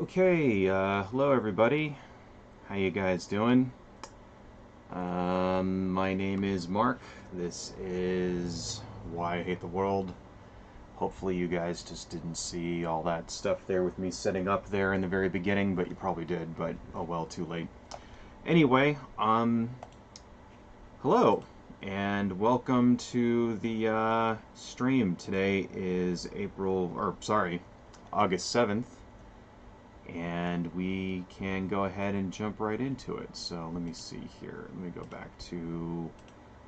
Okay, hello everybody. How you guys doing? My name is Mark. This is Why I Hate the World. Hopefully you guys just didn't see all that stuff there with me setting up there in the very beginning, but you probably did, but oh well, too late. Anyway, hello, and welcome to the stream. Today is August 7th, and we can go ahead and jump right into it. So let me see here. Let me go back to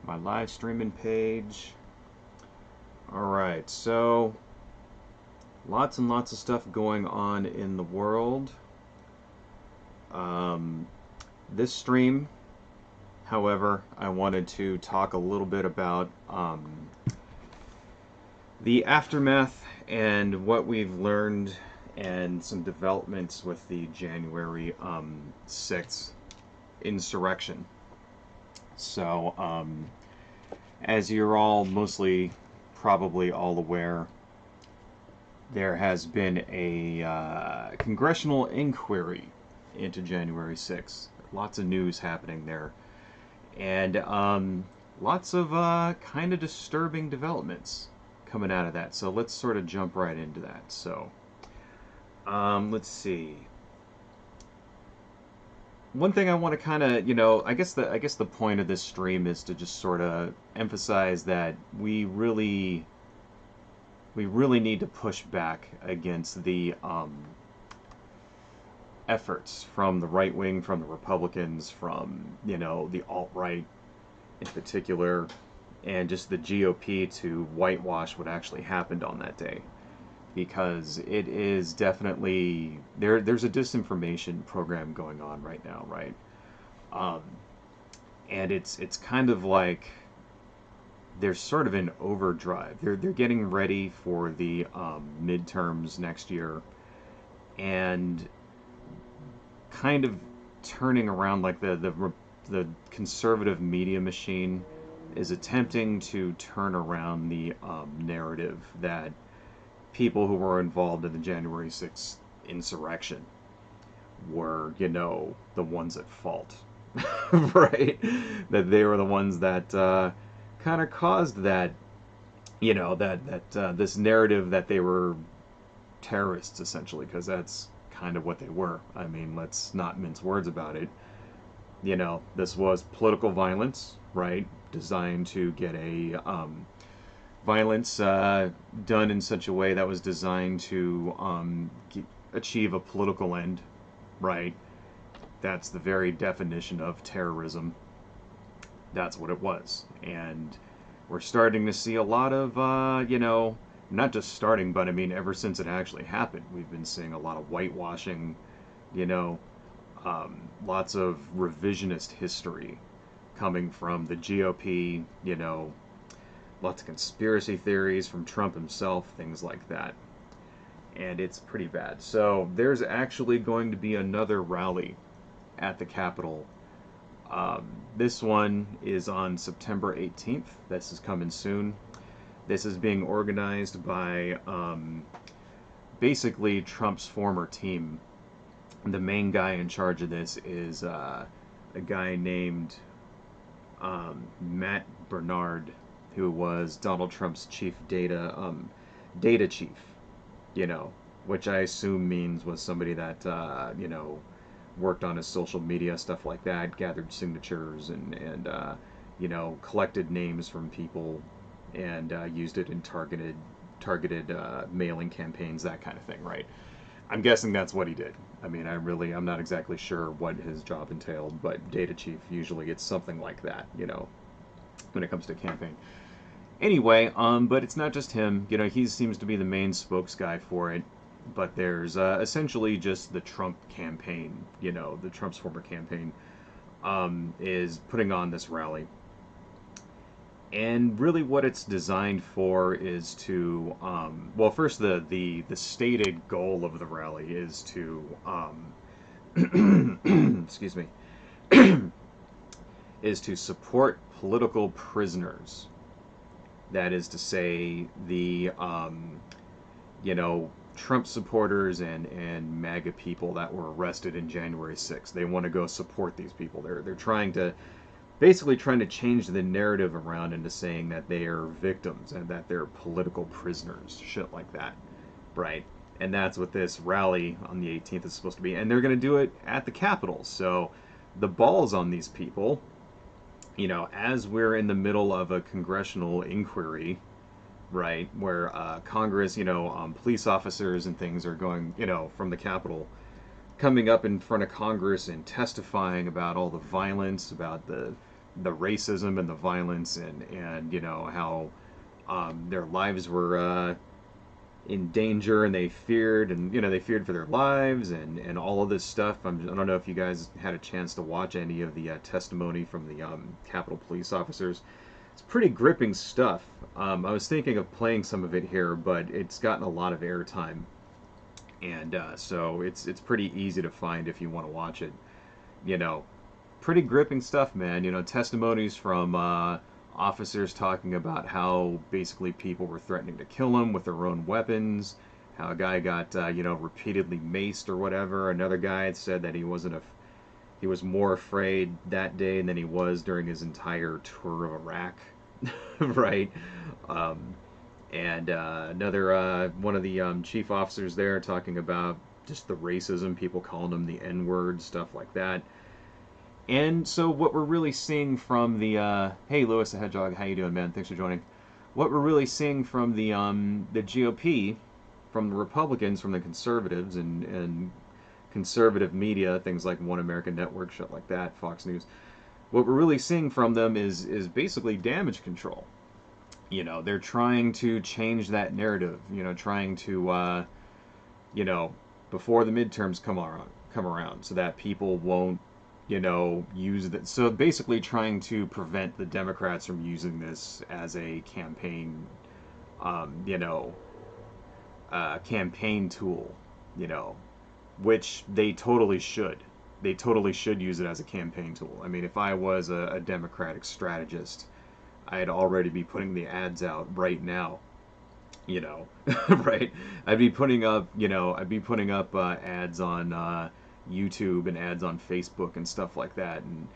my live streaming page. Alright, so lots and lots of stuff going on in the world. Um, this stream, however, I wanted to talk a little bit about the aftermath and what we've learned and some developments with the January 6th insurrection. So, as you're all mostly probably all aware, there has been a congressional inquiry into January 6th. Lots of news happening there. And lots of kind of disturbing developments coming out of that. So let's sort of jump right into that. So, let's see. One thing I want to kind of, I guess the point of this stream is to just sort of emphasize that we really need to push back against the efforts from the right wing, from the Republicans, from the alt right in particular, and just the GOP to whitewash what actually happened on that day, because it is definitely there's a disinformation program going on right now, right? Um, and it's kind of like they're sort of in overdrive. They're getting ready for the midterms next year, and kind of turning around like the conservative media machine is attempting to turn around the narrative that people who were involved in the January 6th insurrection were, the ones at fault, right? That they were the ones that kind of caused that, this narrative that they were terrorists essentially, because that's kind of what they were. I mean, let's not mince words about it. This was political violence, right? Designed to get a violence done in such a way that was designed to achieve a political end, right? That's the very definition of terrorism. That's what it was. And we're starting to see a lot of, not just starting, but I mean, ever since it actually happened, we've been seeing a lot of whitewashing, you know, lots of revisionist history coming from the GOP, lots of conspiracy theories from Trump himself, things like that. And it's pretty bad. So there's actually going to be another rally at the Capitol. This one is on September 18th. This is coming soon. This is being organized by basically Trump's former team. The main guy in charge of this is a guy named Matt Bernard, who was Donald Trump's chief data chief, you know, which I assume means was somebody that, worked on his social media, stuff like that, gathered signatures and collected names from people and used it in targeted mailing campaigns, that kind of thing, right? I'm guessing that's what he did. I mean, I'm not exactly sure what his job entailed, but data chief usually it's something like that, when it comes to campaign. Anyway, but it's not just him. He seems to be the main spokes guy for it. But there's essentially just the Trump campaign. The Trump's former campaign is putting on this rally, and really what it's designed for is to, well, first the stated goal of the rally is to, excuse me, is to support political prisoners, That is to say, the you know, Trump supporters and MAGA people that were arrested in January 6th. They want to go support these people. They're trying to basically trying to change the narrative around into saying that they are victims and that they're political prisoners, shit like that, right? And that's what this rally on the 18th is supposed to be. And they're going to do it at the Capitol. So the ball's on these people. You know, as we're in the middle of a congressional inquiry, right, where Congress, you know, police officers and things are going, you know, from the Capitol, coming up in front of Congress and testifying about all the violence, about the racism and the violence, and you know how their lives were in danger, and they feared, and you know they feared for their lives, and all of this stuff. I don't know if you guys had a chance to watch any of the testimony from the Capitol Police officers. It's pretty gripping stuff. I was thinking of playing some of it here, but it's gotten a lot of airtime, and so it's pretty easy to find if you want to watch it. You know, pretty gripping stuff, man. You know, testimonies from officers talking about how basically people were threatening to kill him with their own weapons. How a guy got you know, repeatedly maced or whatever. Another guy had said that he was more afraid that day than he was during his entire tour of Iraq, right? And another one of the chief officers there talking about just the racism, people calling him the N-word, stuff like that. And so what we're really seeing from the hey Lewis the Hedgehog, how you doing, man? Thanks for joining. What we're really seeing from the GOP, from the Republicans, from the conservatives, and conservative media, things like One American Network, shit like that, Fox News. What we're really seeing from them is basically damage control. You know, they're trying to change that narrative. You know, trying to you know, before the midterms come around, so that people won't, you know, use that. So basically trying to prevent the Democrats from using this as a campaign, you know, campaign tool, you know, which they totally should. They totally should use it as a campaign tool. I mean, if I was a Democratic strategist, I'd already be putting the ads out right now, you know, right? I'd be putting up, you know, ads on YouTube and ads on Facebook and stuff like that, and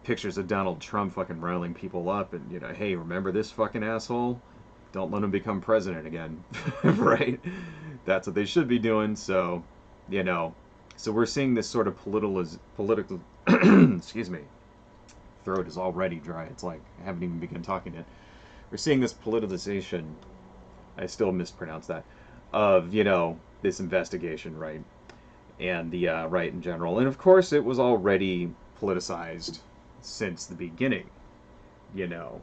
pictures of Donald Trump fucking riling people up, and you know, hey, remember this fucking asshole? Don't let him become president again, right? That's what they should be doing. So, you know, so we're seeing this sort of political, excuse me, throat is already dry. It's like I haven't even begun talking yet. We're seeing this politicization. I still mispronounce that, of, you know, this investigation, right? And the right in general. And of course, it was already politicized since the beginning, you know.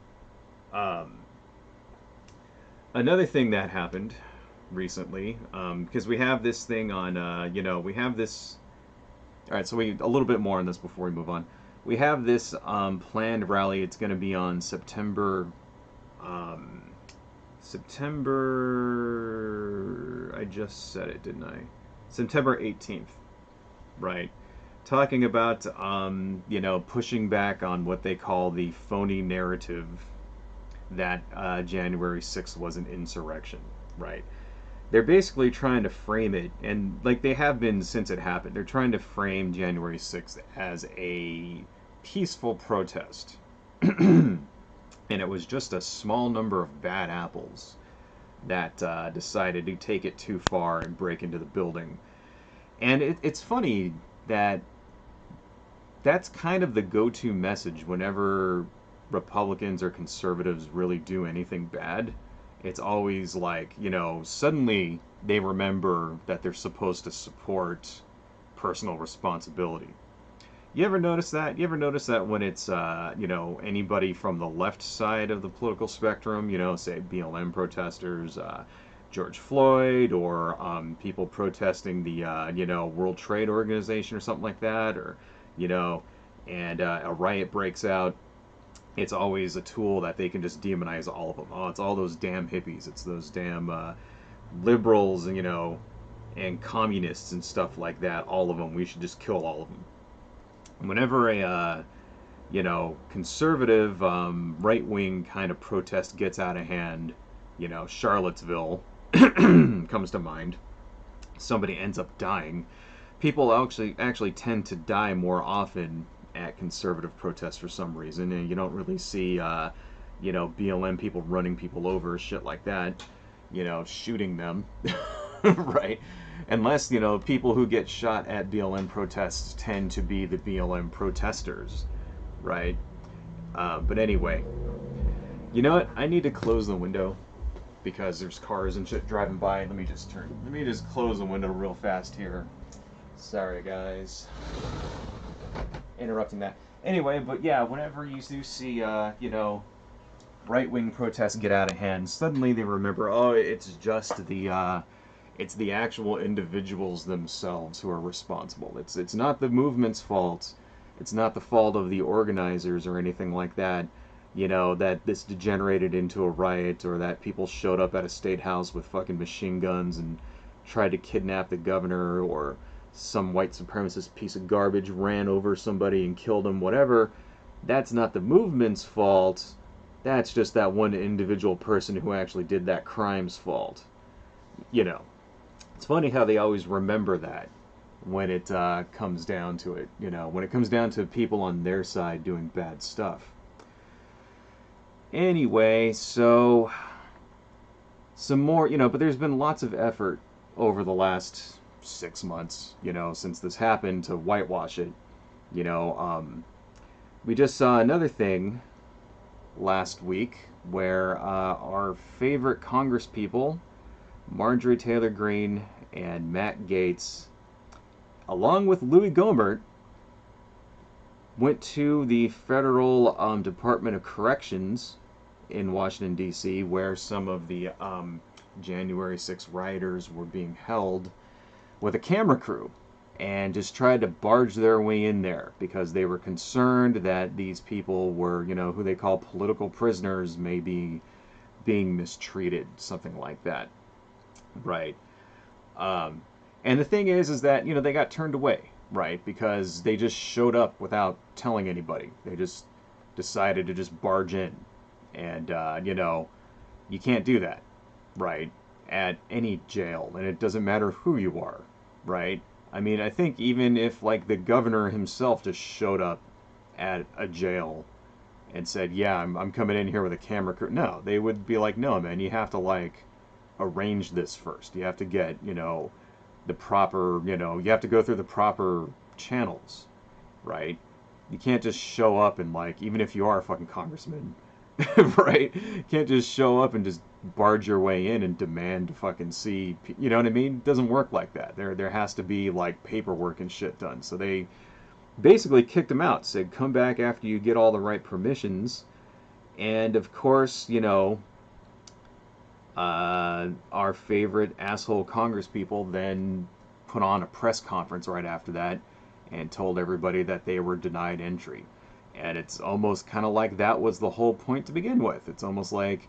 Another thing that happened recently, because we have this thing on, you know, we have this. All right, so a little bit more on this before we move on. We have this planned rally. It's going to be on September. I just said it, didn't I? September 18th, right? Talking about, you know, pushing back on what they call the phony narrative that January 6th was an insurrection, right? They're basically trying to frame it, and like they have been since it happened, they're trying to frame January 6th as a peaceful protest. And it was just a small number of bad apples that decided to take it too far and break into the building. And it's funny that that's kind of the go-to message whenever Republicans or conservatives really do anything bad. It's always like, you know, suddenly they remember that they're supposed to support personal responsibility. You ever notice that? You ever notice that when it's, you know, anybody from the left side of the political spectrum, you know, say BLM protesters, George Floyd, or people protesting the, you know, World Trade Organization or something like that, or, you know, and a riot breaks out, it's always a tool that they can just demonize all of them. Oh, it's all those damn hippies. It's those damn liberals and, you know, and communists and stuff like that. All of them. We should just kill all of them. Whenever a conservative, right-wing kind of protest gets out of hand, Charlottesville comes to mind. Somebody ends up dying. People actually tend to die more often at conservative protests for some reason, and you don't really see, BLM people running people over, shit like that, shooting them, right? Unless, people who get shot at BLM protests tend to be the BLM protesters, right? But anyway, you know what? I need to close the window because there's cars and shit driving by. Let me just close the window real fast here. Sorry, guys. Interrupting that. Anyway, but yeah, whenever you do see, right-wing protests get out of hand, suddenly they remember, oh, it's the actual individuals themselves who are responsible. It's not the movement's fault. It's not the fault of the organizers or anything like that. That this degenerated into a riot, or that people showed up at a state house with fucking machine guns and tried to kidnap the governor, or some white supremacist piece of garbage ran over somebody and killed him, whatever. That's not the movement's fault. That's just that one individual person who actually did that crime's fault. It's funny how they always remember that when it comes down to it. When it comes down to people on their side doing bad stuff. Anyway, so some more, but there's been lots of effort over the last 6 months, since this happened, to whitewash it. We just saw another thing last week where our favorite congresspeople, Marjorie Taylor Greene and Matt Gaetz, along with Louis Gohmert, went to the Federal Department of Corrections in Washington, D.C., where some of the January 6th rioters were being held, with a camera crew, and just tried to barge their way in there because they were concerned that these people were, who they call political prisoners, may be being mistreated, something like that. Right. And the thing is that, they got turned away, right? Because they just showed up without telling anybody. They just decided to just barge in. And, you can't do that, right? At any jail. And it doesn't matter who you are, right? I mean, I think even if, like, the governor himself just showed up at a jail and said, yeah, I'm coming in here with a camera crew. No, they would be like, no, man, you have to, like, arrange this first. You have to get, the proper, you have to go through the proper channels, right? You can't just show up and, like, even if you are a fucking congressman, right? You can't just show up and just barge your way in and demand to fucking see, you know what I mean? It doesn't work like that. There has to be, like, paperwork and shit done. So they basically kicked him out, said, come back after you get all the right permissions. And, of course, our favorite asshole congresspeople then put on a press conference right after that and told everybody that they were denied entry. And it's almost kind of like that was the whole point to begin with. It's almost like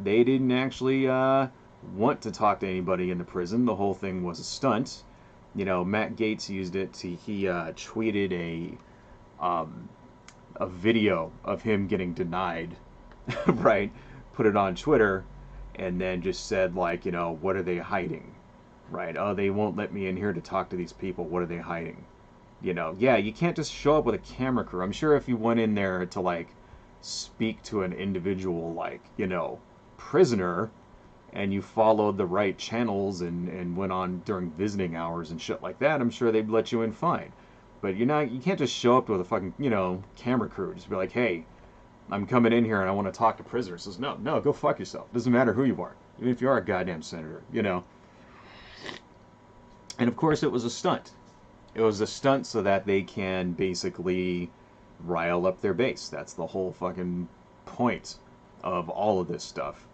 they didn't actually want to talk to anybody in the prison. The whole thing was a stunt. Matt Gaetz used it to, he tweeted a video of him getting denied, right? Put it on Twitter, and then just said, like, what are they hiding, right? Oh, they won't let me in here to talk to these people. What are they hiding? Yeah, you can't just show up with a camera crew. I'm sure if you went in there to, like, speak to an individual, like, prisoner, and you followed the right channels and went on during visiting hours and shit like that, I'm sure they'd let you in fine. But you can't just show up with a fucking, camera crew. Just be like, hey, I'm coming in here and I want to talk to prisoners. Says, no, go fuck yourself. Doesn't matter who you are. Even if you are a goddamn senator, And of course it was a stunt. It was a stunt so that they can basically rile up their base. That's the whole fucking point of all of this stuff.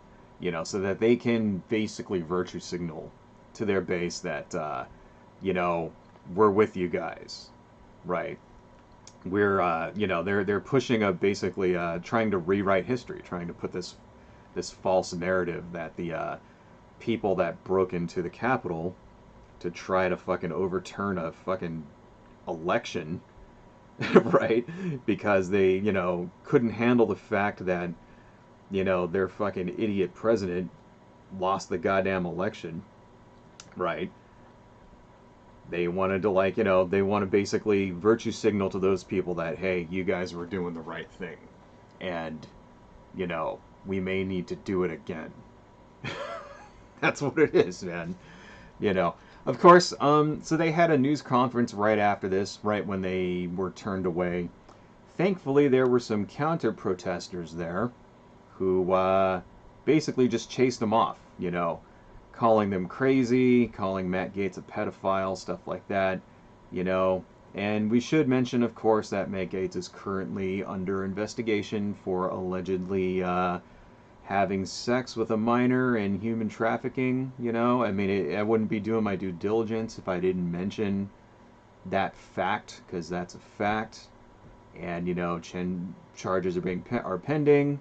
So that they can basically virtue signal to their base that, we're with you guys, right? We're, they're pushing a basically trying to rewrite history, trying to put this false narrative that the people that broke into the Capitol to try to fucking overturn a fucking election, right? Because they, couldn't handle the fact that, their fucking idiot president lost the goddamn election, right? They wanted to, like, they want to basically virtue signal to those people that, hey, you guys were doing the right thing. And, we may need to do it again. That's what it is, man. You know, of course, so they had a news conference right after this, right when they were turned away. Thankfully, there were some counter protesters there who basically just chased them off, calling them crazy, calling Matt Gaetz a pedophile, stuff like that, you know. And we should mention, of course, that Matt Gaetz is currently under investigation for allegedly having sex with a minor and human trafficking, I mean, I wouldn't be doing my due diligence if I didn't mention that fact, because that's a fact. And, charges are pending.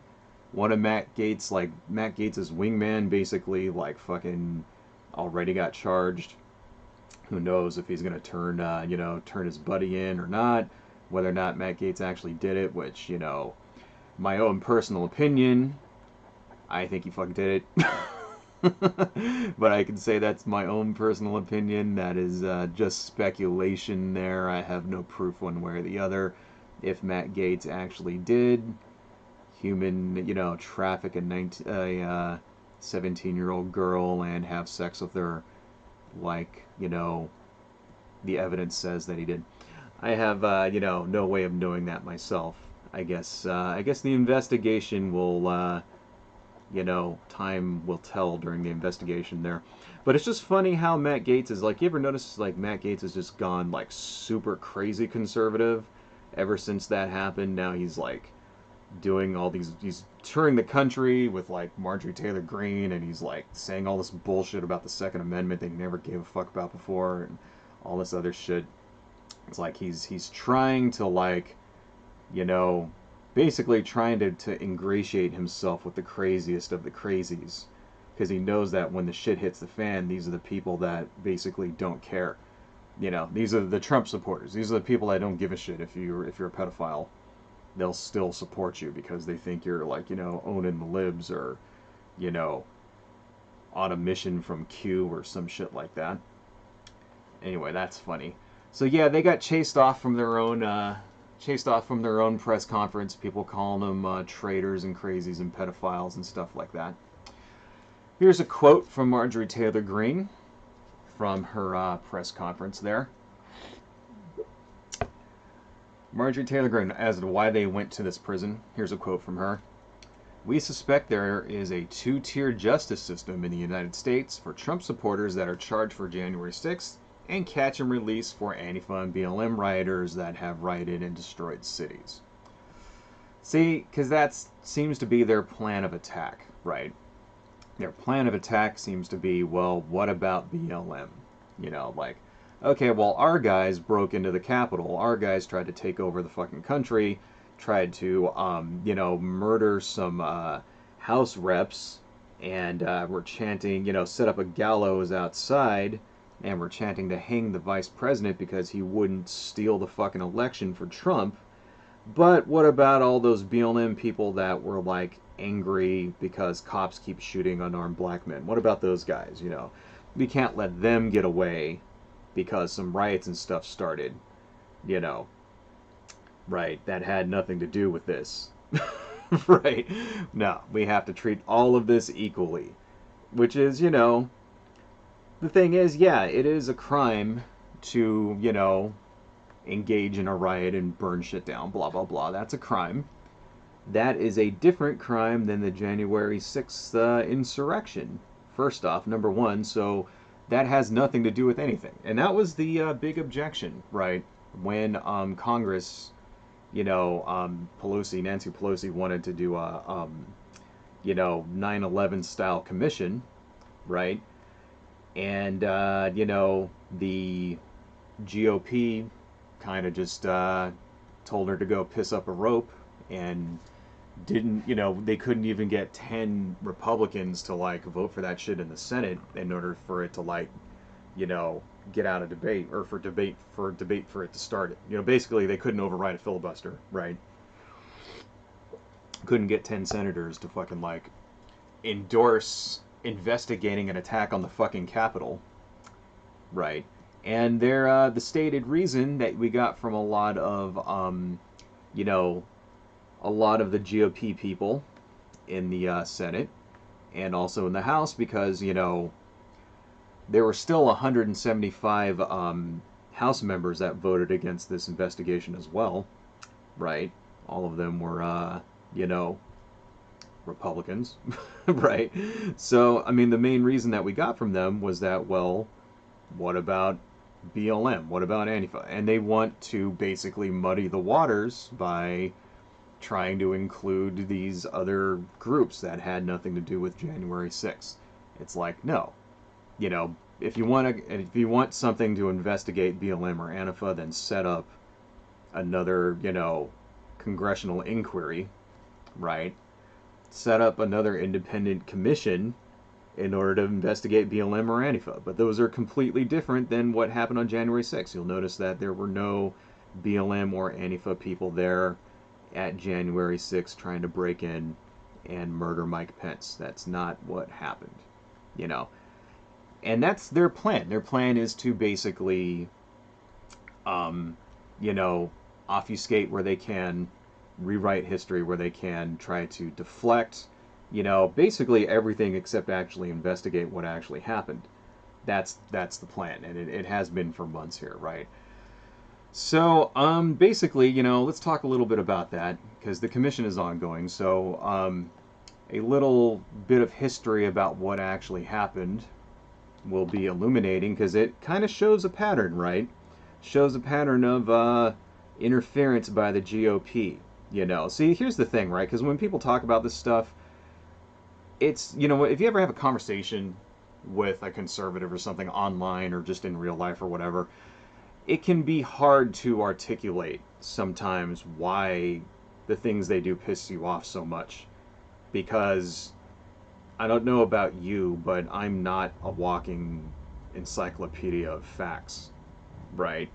One of Matt Gaetz, like, Matt Gaetz' wingman basically, like, fucking already got charged. Who knows if he's going to turn his buddy in or not, whether or not Matt Gaetz actually did it, which, my own personal opinion, I think he fucking did it. But I can say that's my own personal opinion. That is just speculation there. I have no proof one way or the other. If Matt Gaetz actually did traffic a 17-year-old girl and have sex with her, like, the evidence says that he did. I have, no way of knowing that myself. I guess the investigation will, time will tell during the investigation there. But it's just funny how Matt Gaetz is, like, you ever notice, like, Matt Gaetz has just gone, like, super crazy conservative ever since that happened. Now he's, like, doing all these, he's touring the country with, like, Marjorie Taylor Greene, and he's, like, saying all this bullshit about the Second Amendment they never gave a fuck about before, and all this other shit. It's like he's trying to, like, basically trying to ingratiate himself with the craziest of the crazies, because he knows that when the shit hits the fan, these are the people that basically don't care. These are the Trump supporters. These are the people that don't give a shit if you're a pedophile. They'll still support you because they think you're, like, owning the libs, or, on a mission from Q or some shit like that. Anyway, that's funny. So yeah, they got chased off from their own press conference. People calling them traitors and crazies and pedophiles and stuff like that. Here's a quote from Marjorie Taylor Greene from her press conference there. Marjorie Taylor Greene, as to why they went to this prison, here's a quote from her. "We suspect there is a two-tier justice system in the United States for Trump supporters that are charged for January 6th and catch and release for Antifa and BLM rioters that have rioted and destroyed cities." See, because that seems to be their plan of attack, right? Their plan of attack seems to be, well, what about BLM? Like, okay, well, our guys broke into the Capitol. Our guys tried to take over the fucking country, tried to, murder some House reps, and were chanting, set up a gallows outside, and were chanting to hang the vice president because he wouldn't steal the fucking election for Trump. But what about all those BLM people that were, like, angry because cops keep shooting unarmed black men? What about those guys, We can't let them get away because some riots and stuff started, Right, that had nothing to do with this. Right? No, we have to treat all of this equally. Which is, the thing is, yeah, it is a crime to, engage in a riot and burn shit down, blah, blah, blah. That's a crime. That is a different crime than the January 6th insurrection. First off, number one, so that has nothing to do with anything. And that was the big objection, right? When Congress, Nancy Pelosi wanted to do a, 9/11 style commission, right? And, the GOP kind of just told her to go piss up a rope, and didn't, they couldn't even get 10 Republicans to, like, vote for that shit in the Senate in order for it to, like, get out of debate, or for debate for it to start it. Basically they couldn't override a filibuster, right? Couldn't get 10 senators to fucking like endorse investigating an attack on the fucking Capitol, right? And the stated reason that we got from a lot of you know a lot of the GOP people in the Senate and also in the House, because there were still 175 House members that voted against this investigation as well, right? All of them were you know Republicans, right? So I mean, the main reason that we got from them was that, well, what about BLM? What about Antifa? And they want to basically muddy the waters by trying to include these other groups that had nothing to do with January 6th. It's like, no, if you want something to investigate BLM or Antifa, then set up another, congressional inquiry, right? Set up another independent commission in order to investigate BLM or Antifa. But those are completely different than what happened on January 6th. You'll notice that there were no BLM or Antifa people there at January 6th trying to break in and murder Mike Pence. That's not what happened, And that's their plan. Their plan is to basically, obfuscate where they can, rewrite history where they can, try to deflect, basically everything except actually investigate what actually happened. That's the plan, and it has been for months here, right? So, basically, let's talk a little bit about that, because the commission is ongoing. So, a little bit of history about what actually happened will be illuminating, because it kind of shows a pattern, right? Shows a pattern of interference by the GOP. See, here's the thing, right? Because when people talk about this stuff, it's, if you ever have a conversation with a conservative or something online or just in real life or whatever, it can be hard to articulate sometimes why the things they do piss you off so much. Because I don't know about you, but I'm not a walking encyclopedia of facts, right?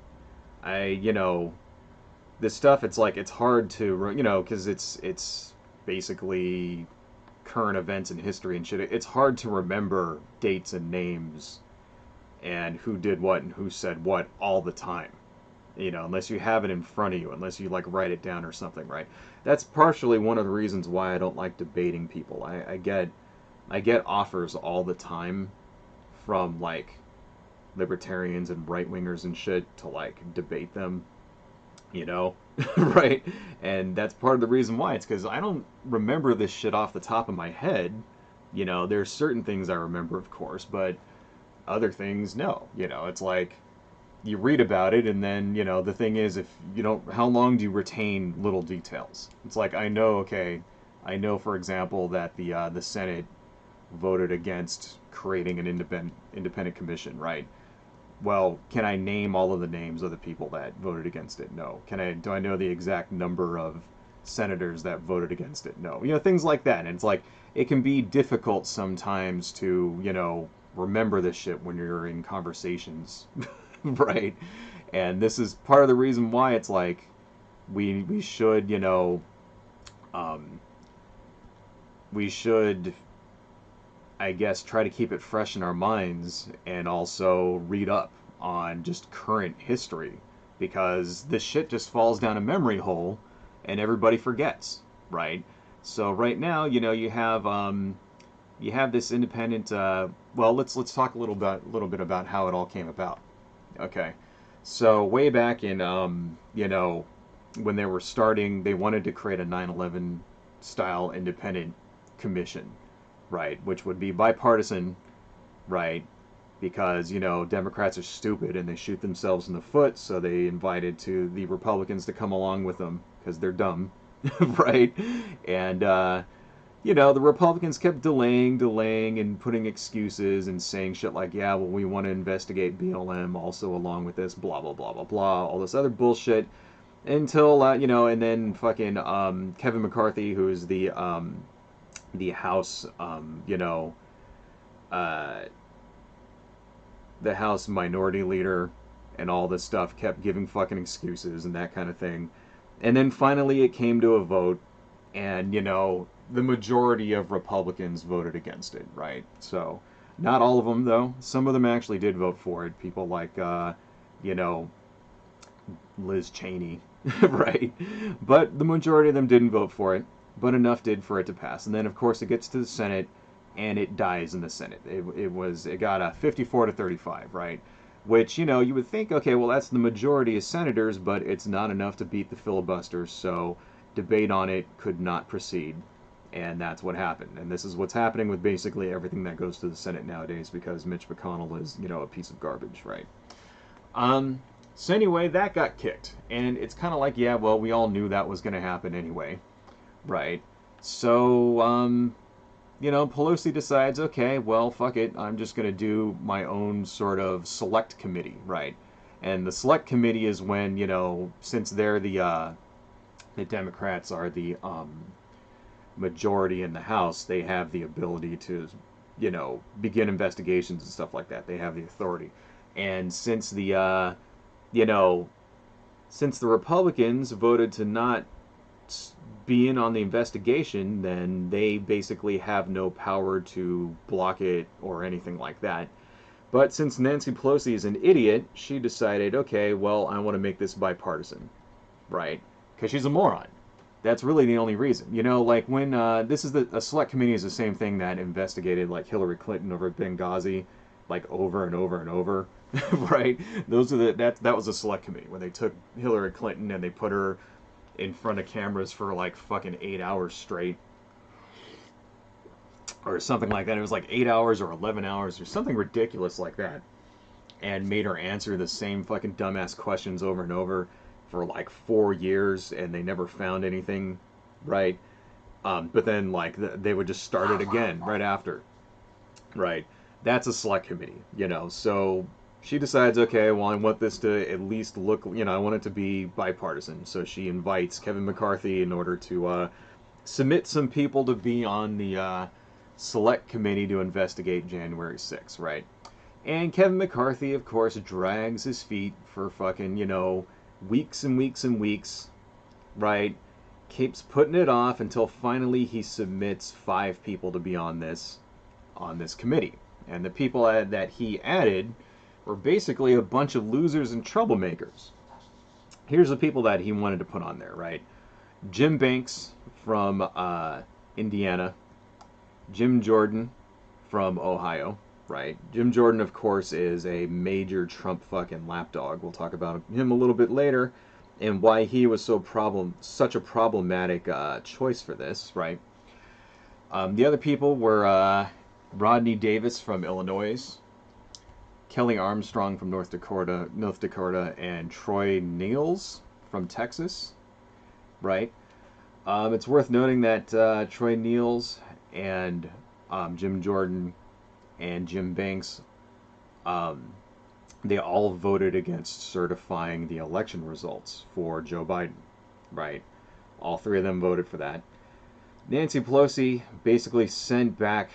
This stuff, it's like, it's hard to, because it's basically current events in history and shit. It's hard to remember dates and names and who did what and who said what all the time, unless you have it in front of you, unless you like write it down or something, right? That's partially one of the reasons why I don't like debating people. I get offers all the time from like libertarians and right wingers and shit to like debate them, right? And that's part of the reason why. It's because I don't remember this shit off the top of my head. There's certain things I remember, of course, but other things, no. It's like you read about it, and then, the thing is, if you don't, how long do you retain little details? It's like, I know, for example, that the Senate voted against creating an independent commission, right? Well, can I name all of the names of the people that voted against it? No. Do I know the exact number of senators that voted against it? No. Things like that. And it's like, it can be difficult sometimes to, remember this shit when you're in conversations, right? And this is part of the reason why it's like, we should, we should, I guess, try to keep it fresh in our minds, and also read up on just current history, because this shit just falls down a memory hole and everybody forgets, right? So right now, you have this independent. Well, let's talk a little bit about how it all came about. Okay, so way back in when they were starting, they wanted to create a 9/11 style independent commission, right, which would be bipartisan, right, because, Democrats are stupid and they shoot themselves in the foot, so they invited the Republicans to come along with them, because they're dumb, right, and, the Republicans kept delaying and putting excuses and saying shit like, yeah, well, we want to investigate BLM also along with this, blah, blah, blah, blah, blah, all this other bullshit, until, and then fucking Kevin McCarthy, who is the House, the House Minority Leader and all this stuff kept giving fucking excuses and that kind of thing. And then finally it came to a vote, and, the majority of Republicans voted against it, right? So, not all of them, though. Some of them actually did vote for it. People like, you know, Liz Cheney, right? But the majority of them didn't vote for it, but enough did for it to pass. And then, of course, it gets to the Senate, and it dies in the Senate. It got a 54 to 35, right? Which, you would think, okay, well, that's the majority of senators, but it's not enough to beat the filibuster, so debate on it could not proceed. And that's what happened. And this is what's happening with basically everything that goes to the Senate nowadays, because Mitch McConnell is, a piece of garbage, right? So anyway, that got kicked. And it's kind of like, yeah, well, we all knew that was going to happen anyway, right? So, Pelosi decides, okay, well, fuck it, I'm just going to do my own sort of select committee, right? And the select committee is when, since they're the Democrats are the majority in the House, they have the ability to, begin investigations and stuff like that. They have the authority. And since the, since the Republicans voted to not be in on the investigation, then they basically have no power to block it or anything like that. But since Nancy Pelosi is an idiot, she decided, okay, well, I want to make this bipartisan, right? Because she's a moron. That's really the only reason. Like when this is a select committee is the same thing that investigated like Hillary Clinton over at Benghazi, like over and over and over, right? That was a select committee when they took Hillary Clinton and they put her in front of cameras for like fucking 8 hours straight, or something like that. It was like 8 hours or 11 hours or something ridiculous like that, and made her answer the same fucking dumbass questions over and over for like 4 years, and they never found anything, right? But then like they would just start it again right after, right? That's a select committee, So she decides, okay, well, I want this to at least look, I want it to be bipartisan. So she invites Kevin McCarthy in order to submit some people to be on the select committee to investigate January 6th, right? And Kevin McCarthy, of course, drags his feet for fucking, weeks and weeks and weeks, right? Keeps putting it off until finally he submits 5 people to be on this committee. And the people that he added were basically a bunch of losers and troublemakers. Here's the people that he wanted to put on there, right? Jim Banks from Indiana, Jim Jordan from Ohio, right? Jim Jordan, of course, is a major Trump fucking lapdog. We'll talk about him a little bit later and why he was such a problematic choice for this, right? The other people were Rodney Davis from Illinois, Kelly Armstrong from North Dakota, and Troy Nehls from Texas, right? It's worth noting that Troy Nehls and Jim Jordan and Jim Banks, they all voted against certifying the election results for Joe Biden, right? All 3 of them voted for that. Nancy Pelosi basically sent back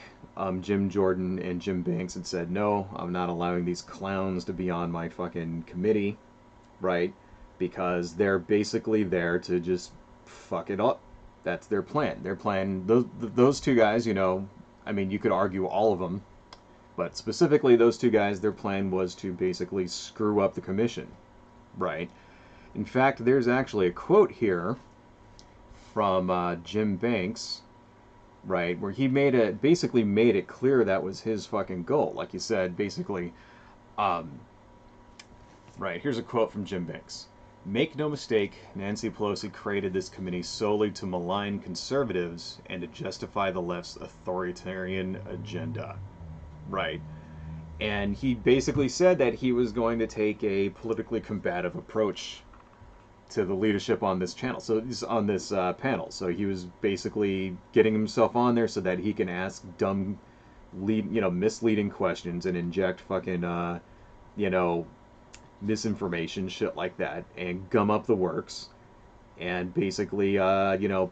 Jim Jordan and Jim Banks and said, no, I'm not allowing these clowns to be on my fucking committee, right? Because they're basically there to just fuck it up. That's their plan. Their plan, those 2 guys, I mean, you could argue all of them, but specifically those 2 guys, their plan was to basically screw up the commission, right? In fact, there's actually a quote here from Jim Banks, right, where he basically made it clear that was his fucking goal. Like you said, basically, right, here's a quote from Jim Banks. Make no mistake, Nancy Pelosi created this committee solely to malign conservatives and to justify the left's authoritarian agenda, right? And he basically said that he was going to take a politically combative approach to the leadership on this channel, on this panel. So he was basically getting himself on there so that he can ask dumb, misleading questions and inject fucking, misinformation, shit like that, and gum up the works, and basically,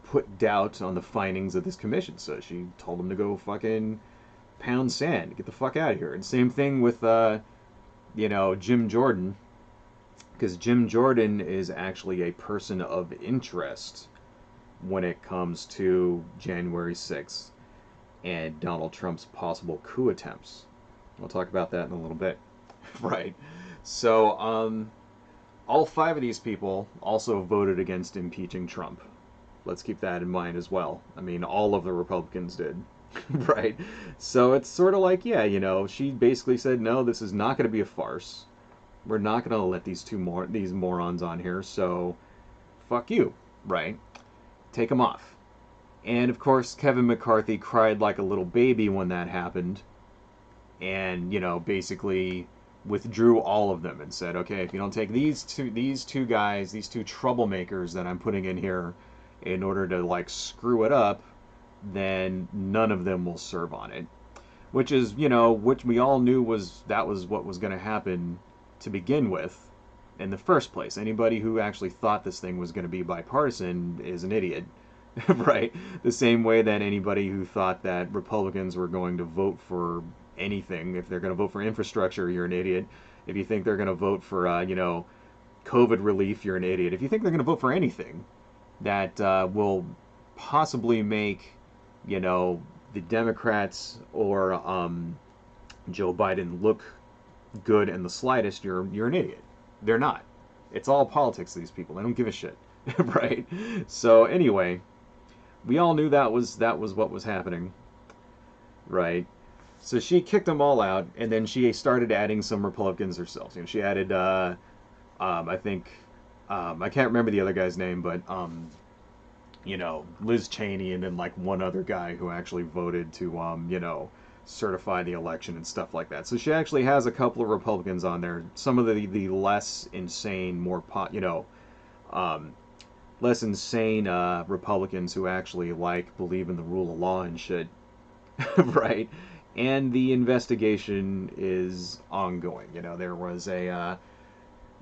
put doubt on the findings of this commission. So she told him to go fucking pound sand, get the fuck out of here. And same thing with Jim Jordan, because Jim Jordan is actually a person of interest when it comes to January 6th and Donald Trump's possible coup attempts. We'll talk about that in a little bit. Right. So, all five of these people also voted against impeaching Trump. Let's keep that in mind as well. I mean, all of the Republicans did. Right? So it's sort of like, yeah, she basically said, no, this is not going to be a farce. We're not going to let these morons on here, so fuck you, right? Take them off. And of course, Kevin McCarthy cried like a little baby when that happened, and basically withdrew all of them and said, okay, if you don't take these two guys, these two troublemakers that I'm putting in here in order to like screw it up, then none of them will serve on it. Which is, which we all knew was what was going to happen to begin with in the first place. Anybody who actually thought this thing was going to be bipartisan is an idiot. Right? The same way that anybody who thought that Republicans were going to vote for anything, if they're going to vote for infrastructure, you're an idiot. If you think they're going to vote for, COVID relief, you're an idiot. If you think they're going to vote for anything that will possibly make, the Democrats or Joe Biden look good in the slightest, you're an idiot. They're not. It's all politics to these people. They don't give a shit. Right? So anyway, we all knew that was what was happening. Right? So she kicked them all out, and then she started adding some Republicans herself. She added, I think, I can't remember the other guy's name, but, Liz Cheney, and then like one other guy who actually voted to, certify the election and stuff like that. So she actually has a couple of Republicans on there. Some of the less insane, less insane Republicans who actually believe in the rule of law and shit. Right? And the investigation is ongoing. There was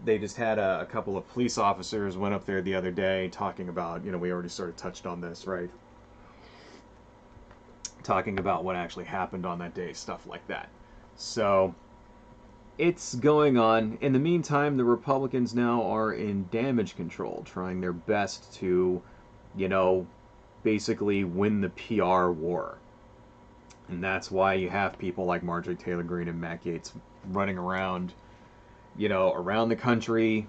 they just had a couple of police officers went up there the other day talking about, we already sort of touched on this, right? Talking about what actually happened on that day, stuff like that. So it's going on. In the meantime, the Republicans now are in damage control, trying their best to, basically win the PR war. And that's why you have people like Marjorie Taylor Greene and Matt Gaetz running around, around the country,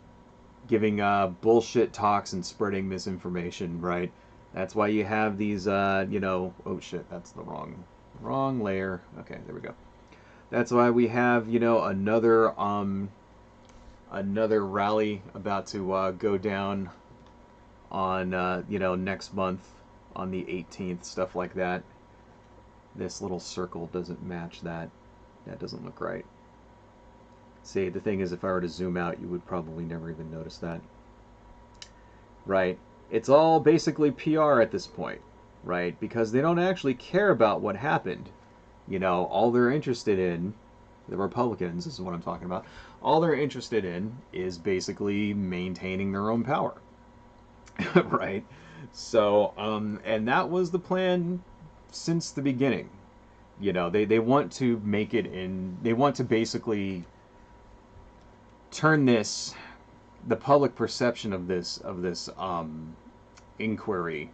giving bullshit talks and spreading misinformation, right? That's why you have these, oh shit, that's the wrong layer. Okay, there we go. That's why we have, another rally about to go down on, next month on the 18th, stuff like that. This little circle doesn't match that. That doesn't look right. See, the thing is, if I were to zoom out, you would probably never even notice that. Right? It's all basically PR at this point, right? Because they don't actually care about what happened. All they're interested in, the Republicans, this is what I'm talking about, all they're interested in is basically maintaining their own power. Right? So, and that was the plan since the beginning. They want to make it they want to basically turn the public perception of this inquiry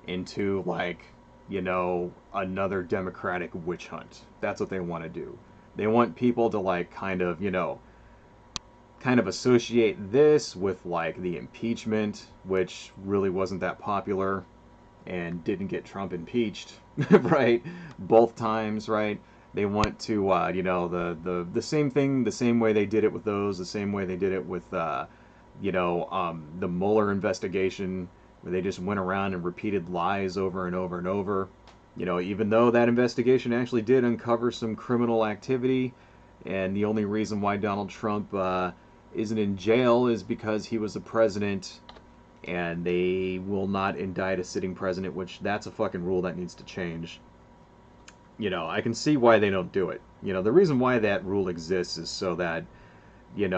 into another Democratic witch hunt. That's what they want to do. They want people to kind of associate this with the impeachment, which really wasn't that popular and didn't get Trump impeached, right? Both times, right? They want to, the same thing, the same way they did it with those, the same way they did it with, the Mueller investigation, where they just went around and repeated lies over and over and over. Even though that investigation actually did uncover some criminal activity, and the only reason why Donald Trump isn't in jail is because he was the president, and they will not indict a sitting president, which that's a fucking rule that needs to change. I can see why they don't do it. The reason why that rule exists is so that, the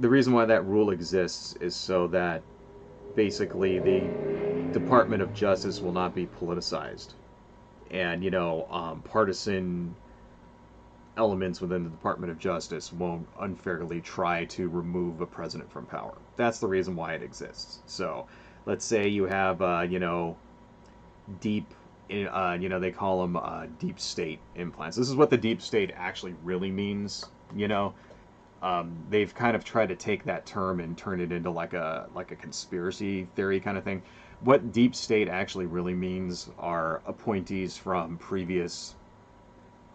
reason why that rule exists is so that basically the Department of Justice will not be politicized. And, partisan elements within the Department of Justice won't unfairly try to remove a president from power. That's the reason why it exists. So, let's say you have, deep, they call them deep state implants. This is what the deep state actually really means. They've kind of tried to take that term and turn it into like a conspiracy theory kind of thing. What deep state actually really means are appointees from previous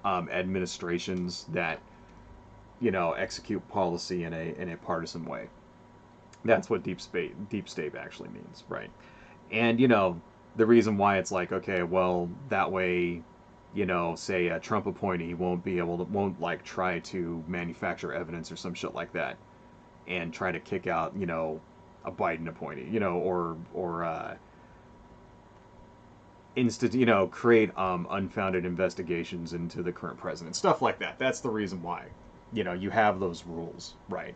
administrations that execute policy in a partisan way. That's what deep state actually means, right? And the reason why it's like, okay, well, that way, say a Trump appointee won't like try to manufacture evidence or some shit like that and try to kick out a Biden appointee, or create unfounded investigations into the current president, stuff like that. That's the reason why, you have those rules, right?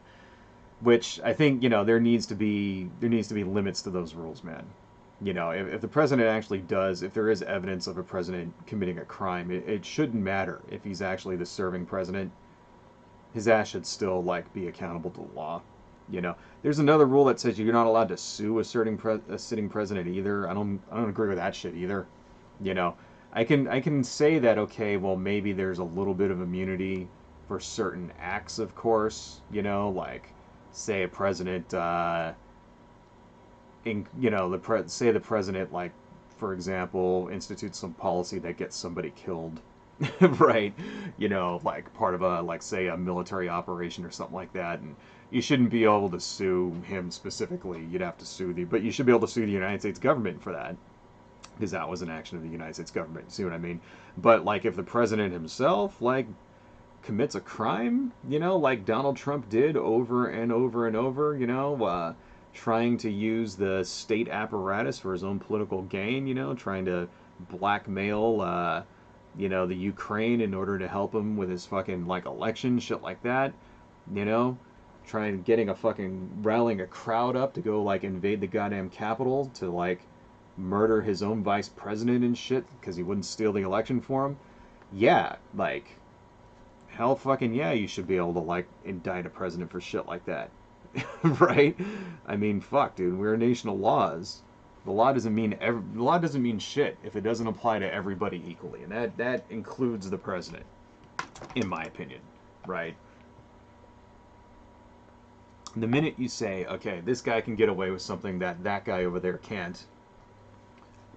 Which I think there needs to be limits to those rules, man. If the president actually does, if there is evidence of a president committing a crime, it shouldn't matter if he's actually the serving president. His ass should still like be accountable to the law. There's another rule that says you're not allowed to sue a sitting president either. I don't agree with that shit either. You know, I can say that, okay, well, maybe there's a little bit of immunity for certain acts, of course. Like say a president, say the president, like, for example, institutes some policy that gets somebody killed, right? Like part of like, say, a military operation or something like that, and you shouldn't be able to sue him specifically. You'd have to but you should be able to sue the United States government for that, because that was an action of the United States government. You see what I mean? But like, if the president himself, like, commits a crime, like Donald Trump did over and over and over, trying to use the state apparatus for his own political gain, trying to blackmail, the Ukraine in order to help him with his fucking, like, election, shit like that, rallying a crowd up to go, like, invade the goddamn Capitol to, like, murder his own vice president and shit because he wouldn't steal the election for him. Yeah, like, hell fucking yeah, you should be able to, like, indict a president for shit like that. Right? I mean, fuck, dude, we're a nation of laws. The law doesn't mean shit if it doesn't apply to everybody equally, and that includes the president, in my opinion, right? The minute you say, okay, this guy can get away with something that guy over there can't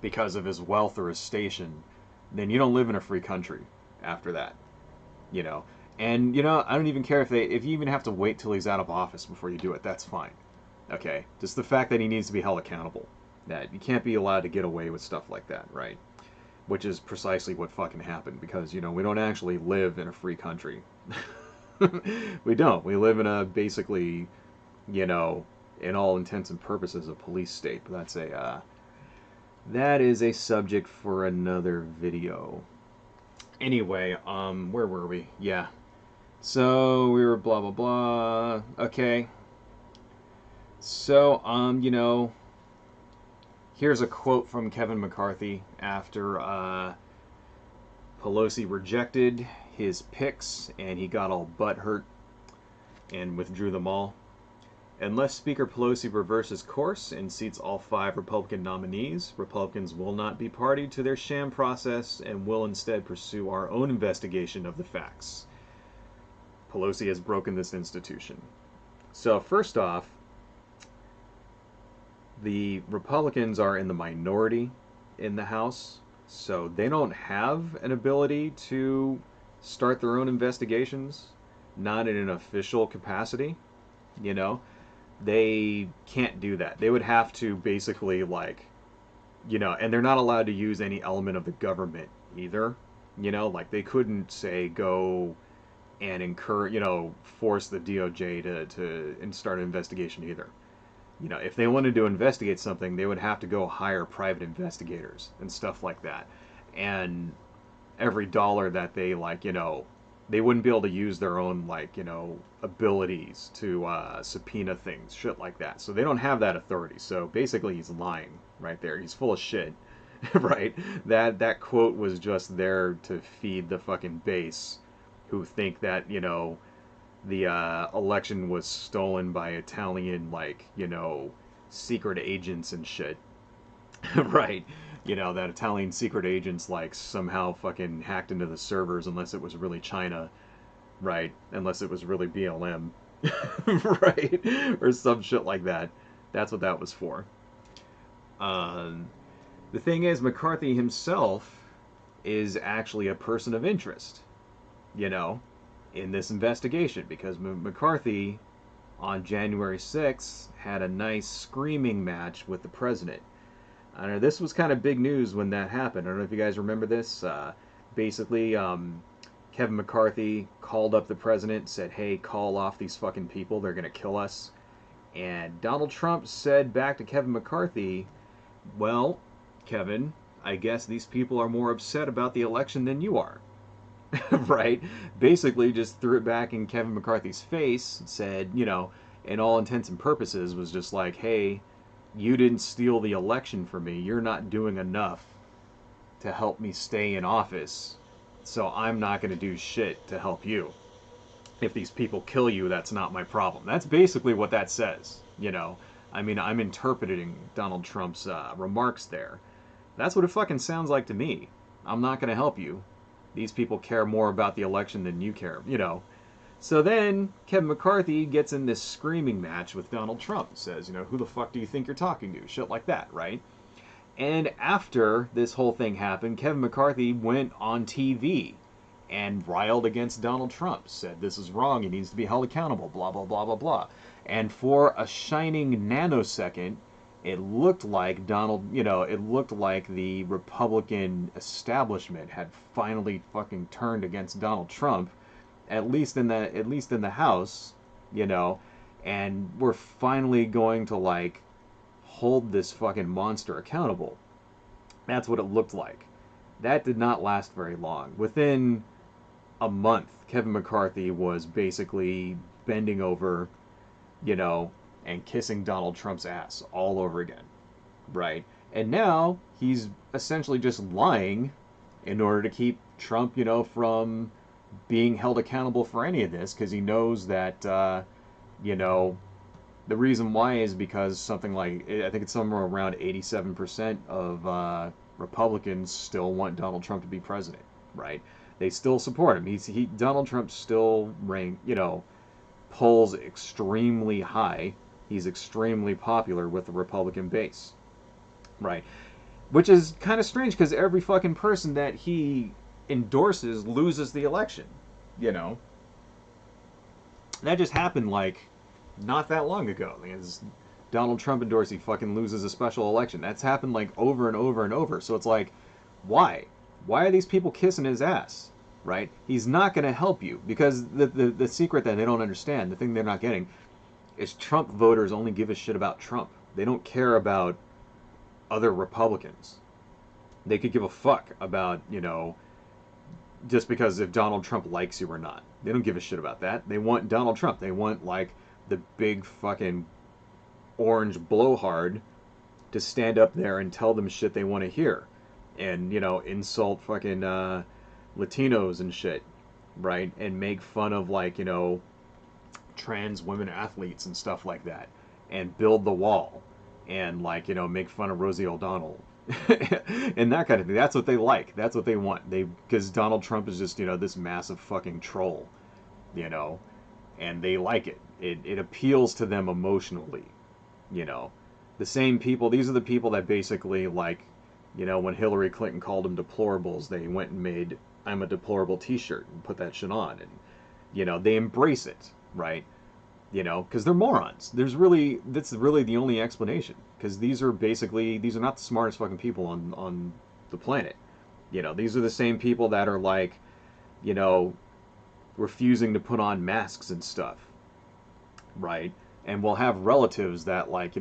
because of his wealth or his station, then you don't live in a free country after that. And I don't even care if you even have to wait till he's out of office before you do it. That's fine. Okay, just the fact that he needs to be held accountable, that you can't be allowed to get away with stuff like that, right? Which is precisely what fucking happened, because we don't actually live in a free country. We don't. We live in a basically, in all intents and purposes, a police state. But that is a subject for another video. Anyway, where were we? Yeah. So we were blah blah blah. Okay. So here's a quote from Kevin McCarthy after Pelosi rejected his picks and he got all butthurt and withdrew them all. Unless Speaker Pelosi reverses course and seats all 5 Republican nominees, Republicans will not be party to their sham process and will instead pursue our own investigation of the facts. Pelosi has broken this institution. So first off, the Republicans are in the minority in the House, so they don't have an ability to start their own investigations, not in an official capacity, They can't do that. They would have to basically, like, and they're not allowed to use any element of the government either. Like, they couldn't, say, go and force the DOJ to start an investigation either. If they wanted to investigate something, they would have to go hire private investigators and stuff like that. And every dollar that they, like, they wouldn't be able to use their own, like, abilities to subpoena things, shit like that. So they don't have that authority. So basically he's lying right there. He's full of shit, right? That quote was just there to feed the fucking base who think that, the election was stolen by Italian, like, secret agents and shit. Right. That Italian secret agents, like, somehow fucking hacked into the servers, unless it was really China, right? Unless it was really BLM, right? Or some shit like that. That's what that was for. Um, the thing is, McCarthy himself is actually a person of interest, you know, in this investigation, because McCarthy on January 6th had a nice screaming match with the president. I don't know, this was kind of big news when that happened. I don't know if you guys remember this. Basically, Kevin McCarthy called up the president, said, hey, call off these fucking people, they're going to kill us. And Donald Trump said back to Kevin McCarthy, well, Kevin, I guess these people are more upset about the election than you are. Right? Basically just threw it back in Kevin McCarthy's face, said, in all intents and purposes, was just like, hey, you didn't steal the election for me. You're not doing enough to help me stay in office. So I'm not going to do shit to help you. If these people kill you, that's not my problem. That's basically what that says, I mean, I'm interpreting Donald Trump's remarks there. That's what it fucking sounds like to me. I'm not going to help you. These people care more about the election than you care. So then Kevin McCarthy gets in this screaming match with Donald Trump. Says, who the fuck do you think you're talking to? Shit like that, right? And after this whole thing happened, Kevin McCarthy went on TV and riled against Donald Trump. Said this is wrong. He needs to be held accountable. Blah, blah, blah, blah, blah. And for a shining nanosecond, it looked like it looked like the Republican establishment had finally fucking turned against Donald Trump, at least in the House, and we're finally going to like hold this fucking monster accountable. That's what it looked like. That did not last very long. Within a month, Kevin McCarthy was basically bending over, and kissing Donald Trump's ass all over again, right? And now he's essentially just lying in order to keep Trump, from being held accountable for any of this, because he knows that, the reason why is because something like, I think it's somewhere around 87% of Republicans still want Donald Trump to be president, right? They still support him. Donald Trump still polls extremely high. He's extremely popular with the Republican base, right? Which is kind of strange because every fucking person that he endorses loses the election, That just happened like not that long ago. Donald Trump endorsed, he fucking loses a special election. That's happened like over and over and over. So it's like, why? Why are these people kissing his ass? Right? He's not going to help you because the secret that they don't understand, the thing they're not getting, is Trump voters only give a shit about Trump. They don't care about other Republicans. They could give a fuck about, just because if Donald Trump likes you or not. They don't give a shit about that. They want Donald Trump. They want, like, the big fucking orange blowhard to stand up there and tell them shit they want to hear. And, insult fucking Latinos and shit, right? And make fun of, like, trans women athletes and stuff like that. And build the wall. And, like, make fun of Rosie O'Donnell. And that kind of thing. That's what they like. That's what they want. Because Donald Trump is just, this massive fucking troll, and they like it. It appeals to them emotionally, The same people, these are the people that basically, like, when Hillary Clinton called them deplorables, they went and made I'm a deplorable t-shirt and put that shit on. And, they embrace it, right? Because they're morons. That's really the only explanation. Because these are not the smartest fucking people on the planet. These are the same people that are like, refusing to put on masks and stuff, right? And we'll have relatives that like,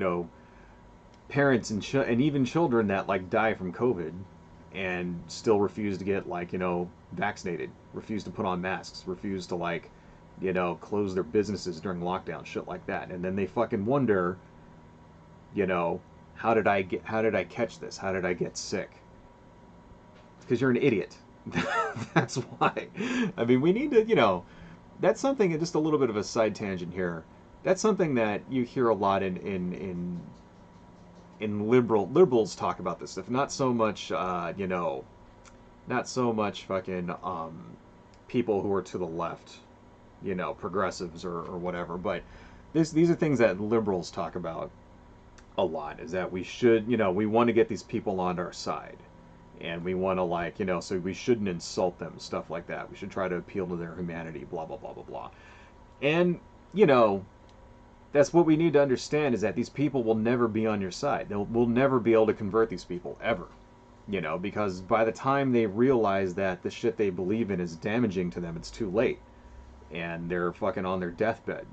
parents and even children that like die from COVID and still refuse to get like, vaccinated, refuse to put on masks, refuse to like, close their businesses during lockdown, shit like that. And then they fucking wonder, how did I catch this? How did I get sick? Because you're an idiot. That's why. I mean, we need to, that's something, just a little bit of a side tangent here. That's something that you hear a lot in liberals talk about this stuff. Not so much, not so much fucking people who are to the left, progressives or whatever. But these are things that liberals talk about a lot. Is that we should, we want to get these people on our side, and we want to so we shouldn't insult them, stuff like that. We should try to appeal to their humanity, blah blah blah blah blah. And you know, that's what we need to understand, is that these people will never be on your side. We'll never be able to convert these people ever. Because by the time they realize that the shit they believe in is damaging to them, it's too late, and they're fucking on their deathbed.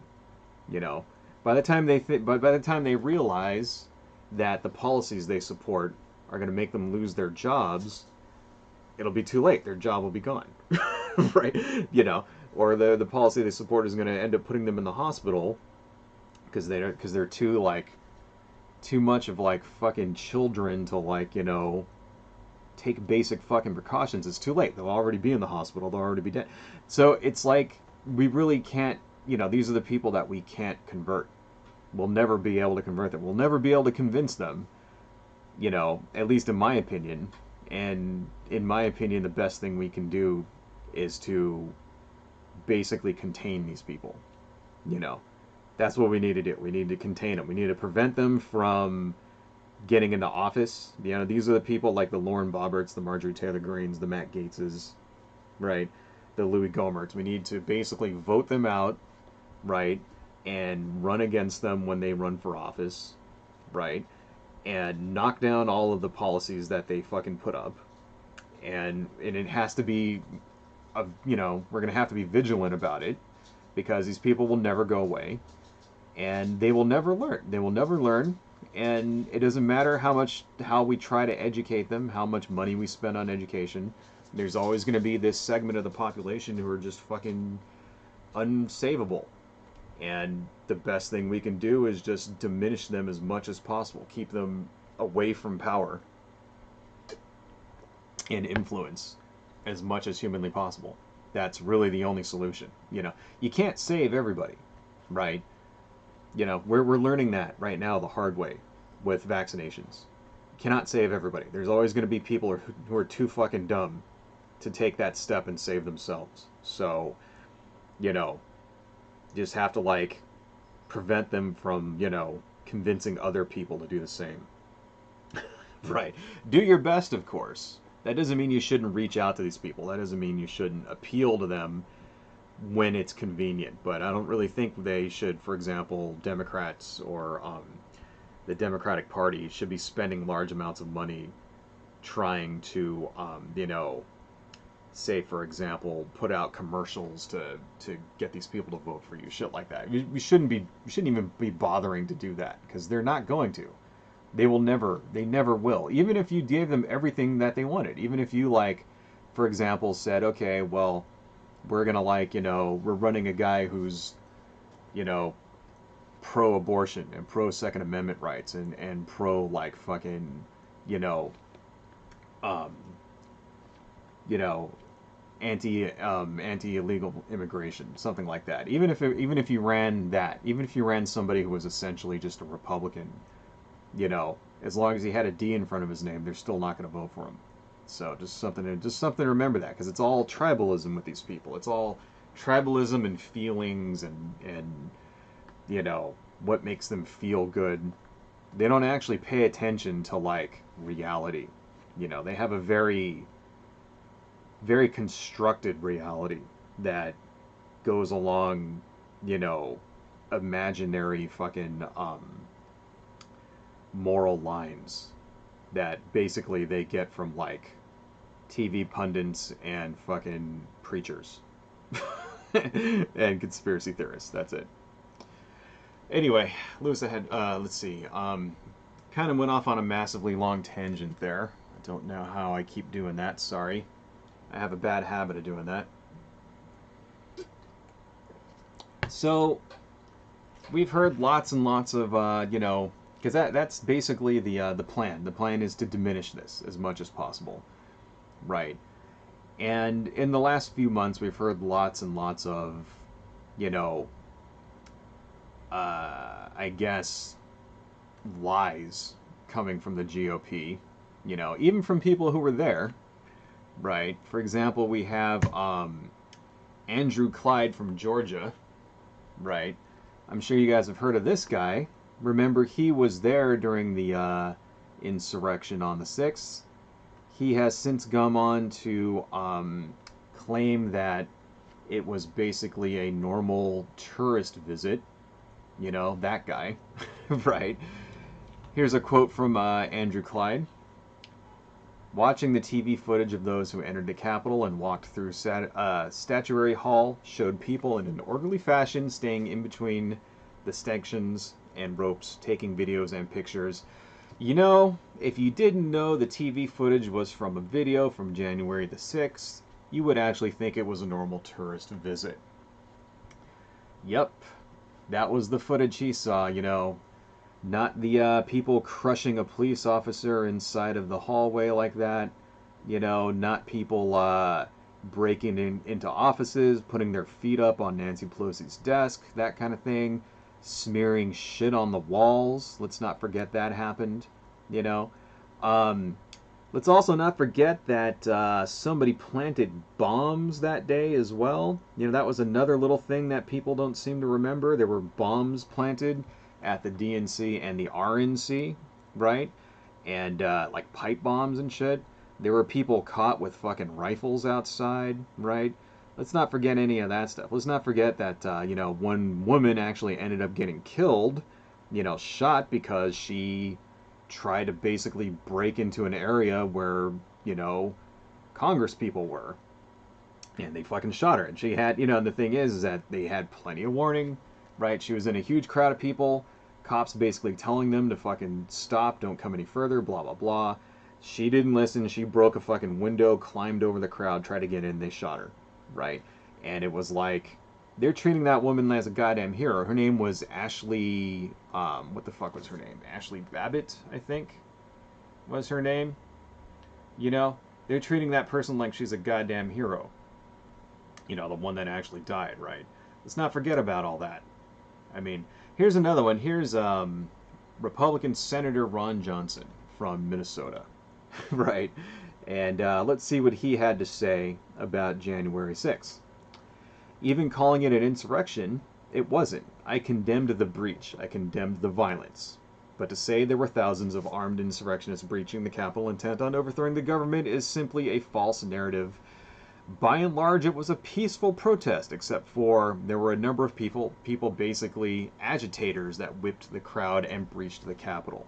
You know, by the time by the time they realize that the policies they support are going to make them lose their jobs, it'll be too late. Their job will be gone, right? Or the policy they support is going to end up putting them in the hospital because they're too much of fucking children to take basic fucking precautions. It's too late. They'll already be in the hospital. They'll already be dead. So it's we really can't. These are the people that we can't convert. We'll never be able to convert them. We'll never be able to convince them. At least in my opinion. And in my opinion, the best thing we can do is to basically contain these people. That's what we need to do. We need to contain them. We need to prevent them from getting into office. These are the people like the Lauren Boberts, the Marjorie Taylor Greens, the Matt Gaetzes, right? The Louis Gohmerts. We need to basically vote them out, right? And run against them when they run for office, right? And knock down all of the policies that they fucking put up. And it has to be, we're going to have to be vigilant about it, because these people will never go away. And they will never learn. They will never learn. And it doesn't matter how we try to educate them, how much money we spend on education. There's always going to be this segment of the population who are just fucking unsavable. And the best thing we can do is just diminish them as much as possible. Keep them away from power and influence as much as humanly possible. That's really the only solution. You can't save everybody, right? We're learning that right now the hard way with vaccinations. You cannot save everybody. There's always going to be people who are too fucking dumb to take that step and save themselves. So, just have to prevent them from, convincing other people to do the same. Right. Do your best, of course. That doesn't mean you shouldn't reach out to these people. That doesn't mean you shouldn't appeal to them when it's convenient. But I don't really think they should, for example, Democrats or the Democratic Party should be spending large amounts of money trying to, say, for example, put out commercials to get these people to vote for you, shit like that. We shouldn't even be bothering to do that, because they're not going to. They never will. Even if you gave them everything that they wanted, even if you for example, said, okay, well, we're gonna we're running a guy who's, pro-abortion and pro-Second Amendment rights and pro fucking, anti-illegal immigration, something like that. Even if you ran somebody who was essentially just a Republican, as long as he had a D in front of his name, they're still not going to vote for him. So just something to remember, that, because it's all tribalism with these people. It's all tribalism and feelings and what makes them feel good. They don't actually pay attention to reality. They have a very, very constructed reality that goes along, imaginary fucking moral lines that basically they get from TV pundits and fucking preachers and conspiracy theorists. That's it. Anyway, Lewis ahead. Let's see. Kind of went off on a massively long tangent there. I don't know how I keep doing that. Sorry. I have a bad habit of doing that. So, we've heard lots and lots of, because that's basically the plan. The plan is to diminish this as much as possible, right? And in the last few months, we've heard lots and lots of, you know, I guess, lies coming from the GOP, you know, even from people who were there, right? For example, we have Andrew Clyde from Georgia, right? I'm sure you guys have heard of this guy. Remember, he was there during the insurrection on the 6th. He has since gone on to claim that it was basically a normal tourist visit. You know, that guy, right? Here's a quote from Andrew Clyde. Watching the TV footage of those who entered the Capitol and walked through Statuary Hall showed people in an orderly fashion staying in between the sections and ropes, taking videos and pictures. You know, if you didn't know the TV footage was from a video from January the 6th, you would actually think it was a normal tourist visit. Yep, that was the footage he saw, you know. Not the people crushing a police officer inside of the hallway like that. You know, not people breaking into offices, putting their feet up on Nancy Pelosi's desk, that kind of thing. Smearing shit on the walls. Let's not forget that happened, you know. Let's also not forget that somebody planted bombs that day as well. You know, that was another little thing that people don't seem to remember. There were bombs planted at the DNC and the RNC, right? And like pipe bombs and shit. There were people caught with fucking rifles outside, right? Let's not forget any of that stuff. Let's not forget that, you know, one woman actually ended up getting killed, you know, shot because she tried to basically break into an area where, you know, Congress people were. And they fucking shot her. And she had, you know, and the thing is that they had plenty of warning, right? She was in a huge crowd of people, cops basically telling them to fucking stop, don't come any further, blah, blah, blah. She didn't listen. She broke a fucking window, climbed over the crowd, tried to get in, they shot her, right? And it was like, they're treating that woman as a goddamn hero. Her name was Ashley, what the fuck was her name? Ashley Babbitt, I think, was her name. You know, they're treating that person like she's a goddamn hero. You know, the one that actually died, right? Let's not forget about all that. I mean, here's another one. Here's Republican Senator Ron Johnson from Minnesota, right? And let's see what he had to say about January 6th. Even calling it an insurrection, it wasn't. I condemned the breach. I condemned the violence. But to say there were thousands of armed insurrectionists breaching the Capitol intent on overthrowing the government is simply a false narrative. By and large, it was a peaceful protest, except for there were a number of people basically agitators that whipped the crowd and breached the Capitol.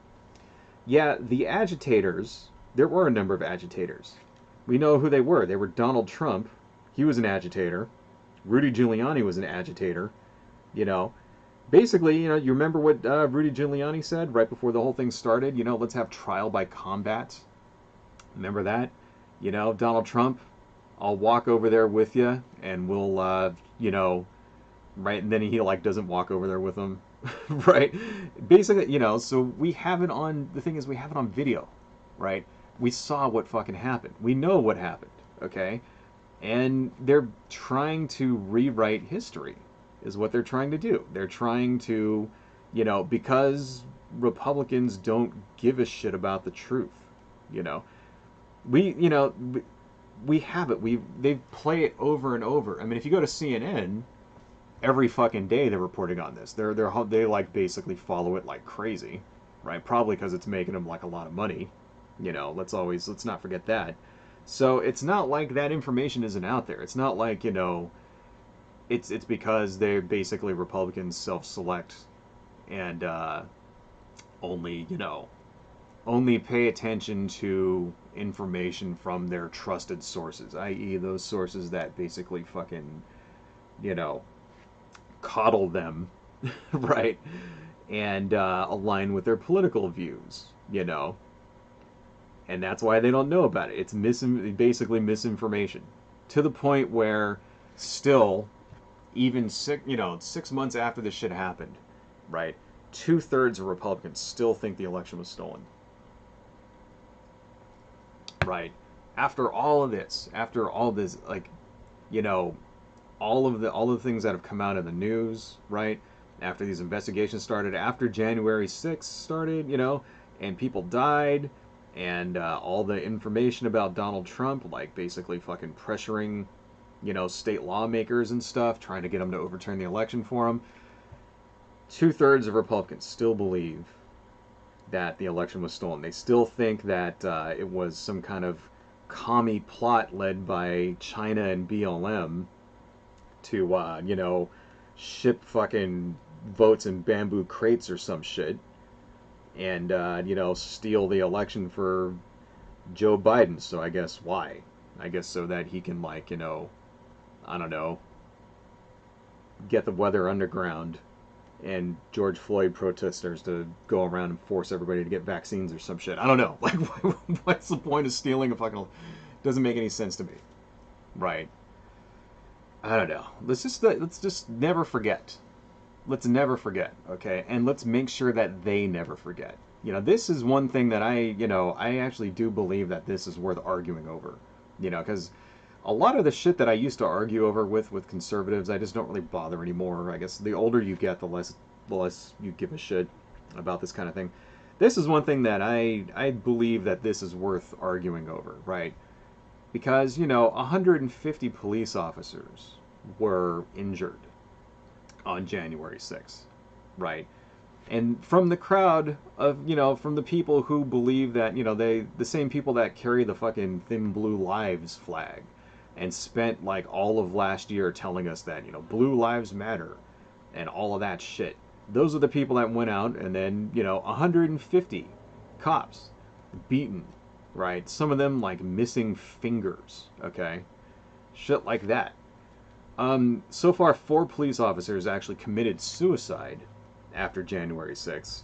Yeah, the agitators, there were a number of agitators. We know who they were. They were Donald Trump. He was an agitator. Rudy Giuliani was an agitator. You know, basically, you know, you remember what Rudy Giuliani said right before the whole thing started? You know, let's have trial by combat. Remember that? You know, Donald Trump, I'll walk over there with you, and we'll, you know, right? And then he, like, doesn't walk over there with them, right? Basically, you know, so we have it on, the thing is, we have it on video, right? We saw what fucking happened. We know what happened, okay? And they're trying to rewrite history, is what they're trying to do. They're trying to, you know, because Republicans don't give a shit about the truth, you know. You know, we have it. They play it over and over. I mean, if you go to CNN, every fucking day they're reporting on this. They like basically follow it like crazy, right? Probably because it's making them like a lot of money. You know, let's not forget that. So it's not like that information isn't out there. It's not like, you know, it's because they're basically Republicans self-select and only, you know, only pay attention to information from their trusted sources, i.e. those sources that basically fucking, you know, coddle them, right? And align with their political views, you know. And that's why they don't know about it. It's basically misinformation. To the point where still, even 6 months after this shit happened, right? 2/3 of Republicans still think the election was stolen. Right. After all of this, after all this, like, you know, all of the things that have come out in the news, right? After these investigations started, after January 6th started, and people died, and all the information about Donald Trump, like basically fucking pressuring, state lawmakers and stuff, trying to get them to overturn the election for him. 2/3 of Republicans still believe that the election was stolen. They still think that it was some kind of commie plot led by China and BLM to, ship fucking votes in bamboo crates or some shit and, steal the election for Joe Biden. So I guess why? I guess so that he can, like, I don't know, get the weather underground and George Floyd protesters to go around and force everybody to get vaccines or some shit. I don't know. Like, what's the point of stealing a fucking... Doesn't make any sense to me. Right. I don't know. Let's just never forget. Let's never forget, okay? And let's make sure that they never forget. This is one thing that I actually do believe that this is worth arguing over. Because a lot of the shit that I used to argue over with conservatives, I just don't really bother anymore. I guess the older you get, the less you give a shit about this kind of thing. This is one thing that I believe that this is worth arguing over, right? Because, 150 police officers were injured on January 6th, right? And from the crowd of, from the people who believe that, the same people that carry the fucking Thin Blue Lives flag and spent like all of last year telling us that, blue lives matter and all of that shit. Those are the people that went out and then, 150 cops beaten, right? Some of them like missing fingers, okay? Shit like that. So far, 4 police officers actually committed suicide after January 6th.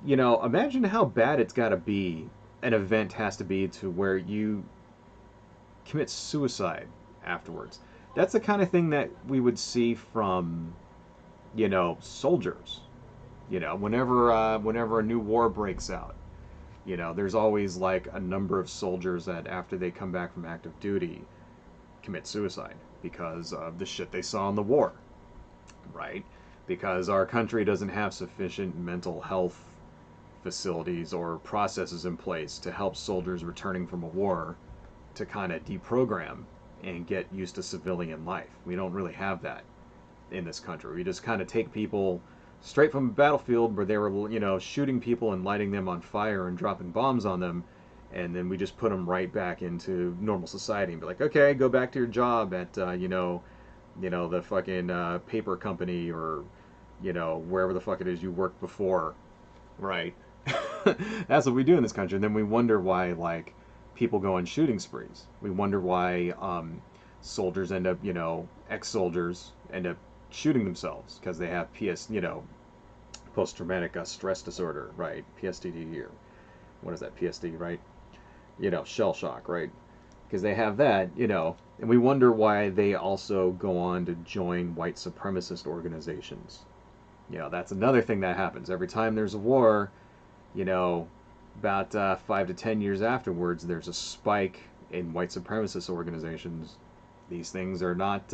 Imagine how bad it's got to be, an event has to be to where you commit suicide afterwards. That's the kind of thing that we would see from, soldiers. Whenever a new war breaks out, there's always like a number of soldiers that after they come back from active duty commit suicide because of the shit they saw in the war, right? Because our country doesn't have sufficient mental health facilities or processes in place to help soldiers returning from a war to kind of deprogram and get used to civilian life. We don't really have that in this country. We just kind of take people straight from a battlefield where they were, shooting people and lighting them on fire and dropping bombs on them, and then we just put them right back into normal society and be like, okay, go back to your job at, the fucking paper company or, wherever the fuck it is you worked before, right? That's what we do in this country. And then we wonder why, like, people go on shooting sprees. We wonder why soldiers end up, ex-soldiers end up shooting themselves because they have post-traumatic stress disorder, right? PSTD, or what is that? PSD, right? Shell shock, right? Because they have that, and we wonder why they also go on to join white supremacist organizations. That's another thing that happens. Every time there's a war, about 5 to 10 years afterwards, there's a spike in white supremacist organizations. These things are not,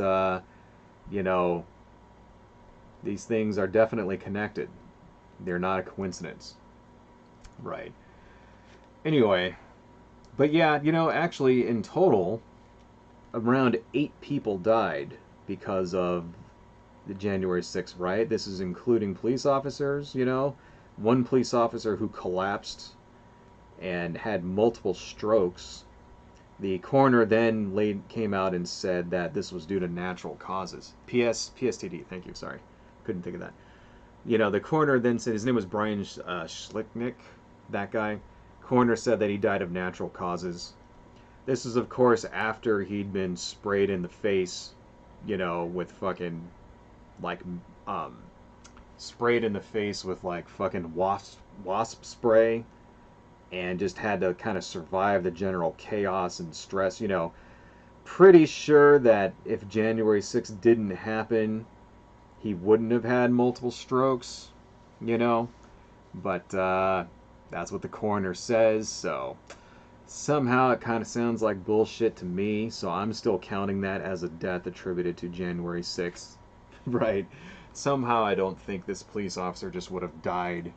these things are definitely connected. They're not a coincidence. Right. Anyway, but yeah, actually in total, around 8 people died because of the January 6th riot. This is including police officers, one police officer who collapsed and had multiple strokes. The coroner then came out and said that this was due to natural causes. PSTD, thank you, sorry. Couldn't think of that. The coroner then said, his name was Brian Schlicknick, that guy. Coroner said that he died of natural causes. This is, of course, after he'd been sprayed in the face, with fucking, like, sprayed in the face with, like, fucking wasp spray, and just had to kind of survive the general chaos and stress, Pretty sure that if January 6th didn't happen, he wouldn't have had multiple strokes, But that's what the coroner says, so Somehow it kind of sounds like bullshit to me, so I'm still counting that as a death attributed to January 6th. Right? Somehow I don't think this police officer just would have died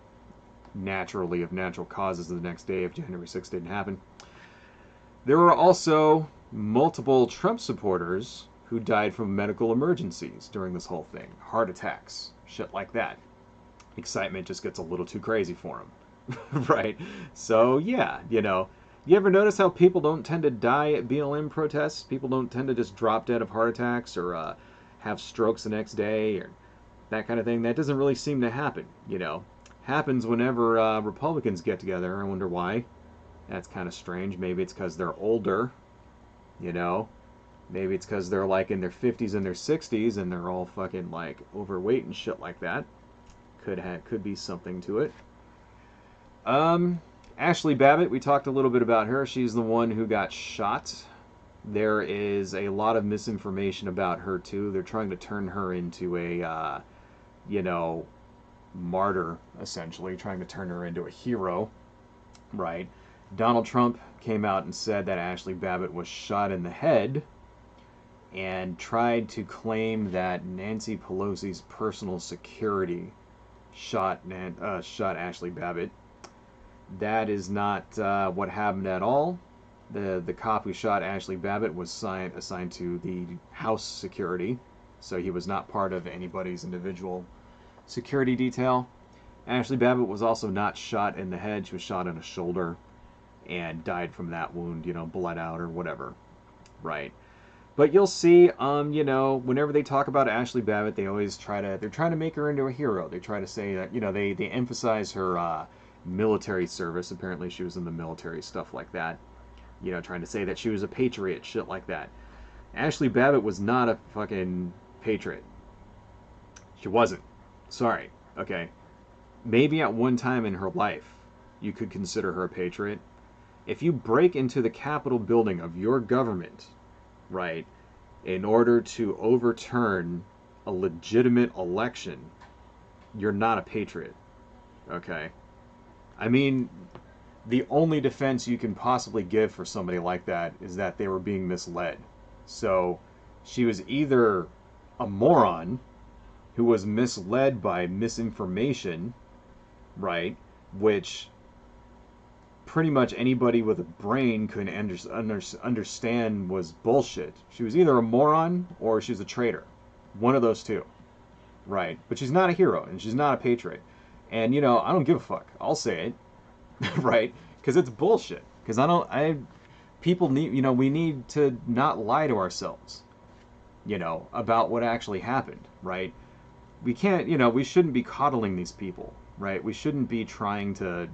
naturally of natural causes the next day if January 6th didn't happen. There were also multiple Trump supporters who died from medical emergencies during this whole thing. Heart attacks, shit like that. Excitement just gets a little too crazy for them. Right? So, yeah, you ever notice how people don't tend to die at BLM protests? People don't tend to just drop dead of heart attacks or have strokes the next day or that kind of thing. That doesn't really seem to happen. Happens whenever Republicans get together. I wonder why. That's kind of strange. Maybe it's because they're older, you know. Maybe it's because they're like in their 50s and their 60s and they're all fucking like overweight and shit like that. Could be something to it. Ashley Babbitt, we talked a little bit about her. She's the one who got shot. There is a lot of misinformation about her too. They're trying to turn her into a, martyr, essentially, trying to turn her into a hero, right? Donald Trump came out and said that Ashley Babbitt was shot in the head and tried to claim that Nancy Pelosi's personal security shot Ashley Babbitt. That is not what happened at all. The cop who shot Ashley Babbitt was assigned to the House security, so he was not part of anybody's individual security detail. Ashley Babbitt was also not shot in the head. She was shot in the shoulder and died from that wound, bled out or whatever, right? But you'll see, whenever they talk about Ashley Babbitt, they're trying to make her into a hero. They try to say that, they emphasize her military service. Apparently she was in the military, stuff like that. Trying to say that she was a patriot, shit like that. Ashley Babbitt was not a fucking patriot. She wasn't. Sorry. Okay. Maybe at one time in her life, you could consider her a patriot. If you break into the Capitol building of your government, right, in order to overturn a legitimate election, you're not a patriot. Okay? I mean, the only defense you can possibly give for somebody like that is that they were being misled. So, she was either a moron who was misled by misinformation, right, which pretty much anybody with a brain could understand was bullshit. She was either a moron or she was a traitor. One of those two. Right? But she's not a hero and she's not a patriot. And, I don't give a fuck. I'll say it. Right? Because it's bullshit. Because people need, we need to not lie to ourselves, about what actually happened, right? We can't, we shouldn't be coddling these people, right? We shouldn't be trying to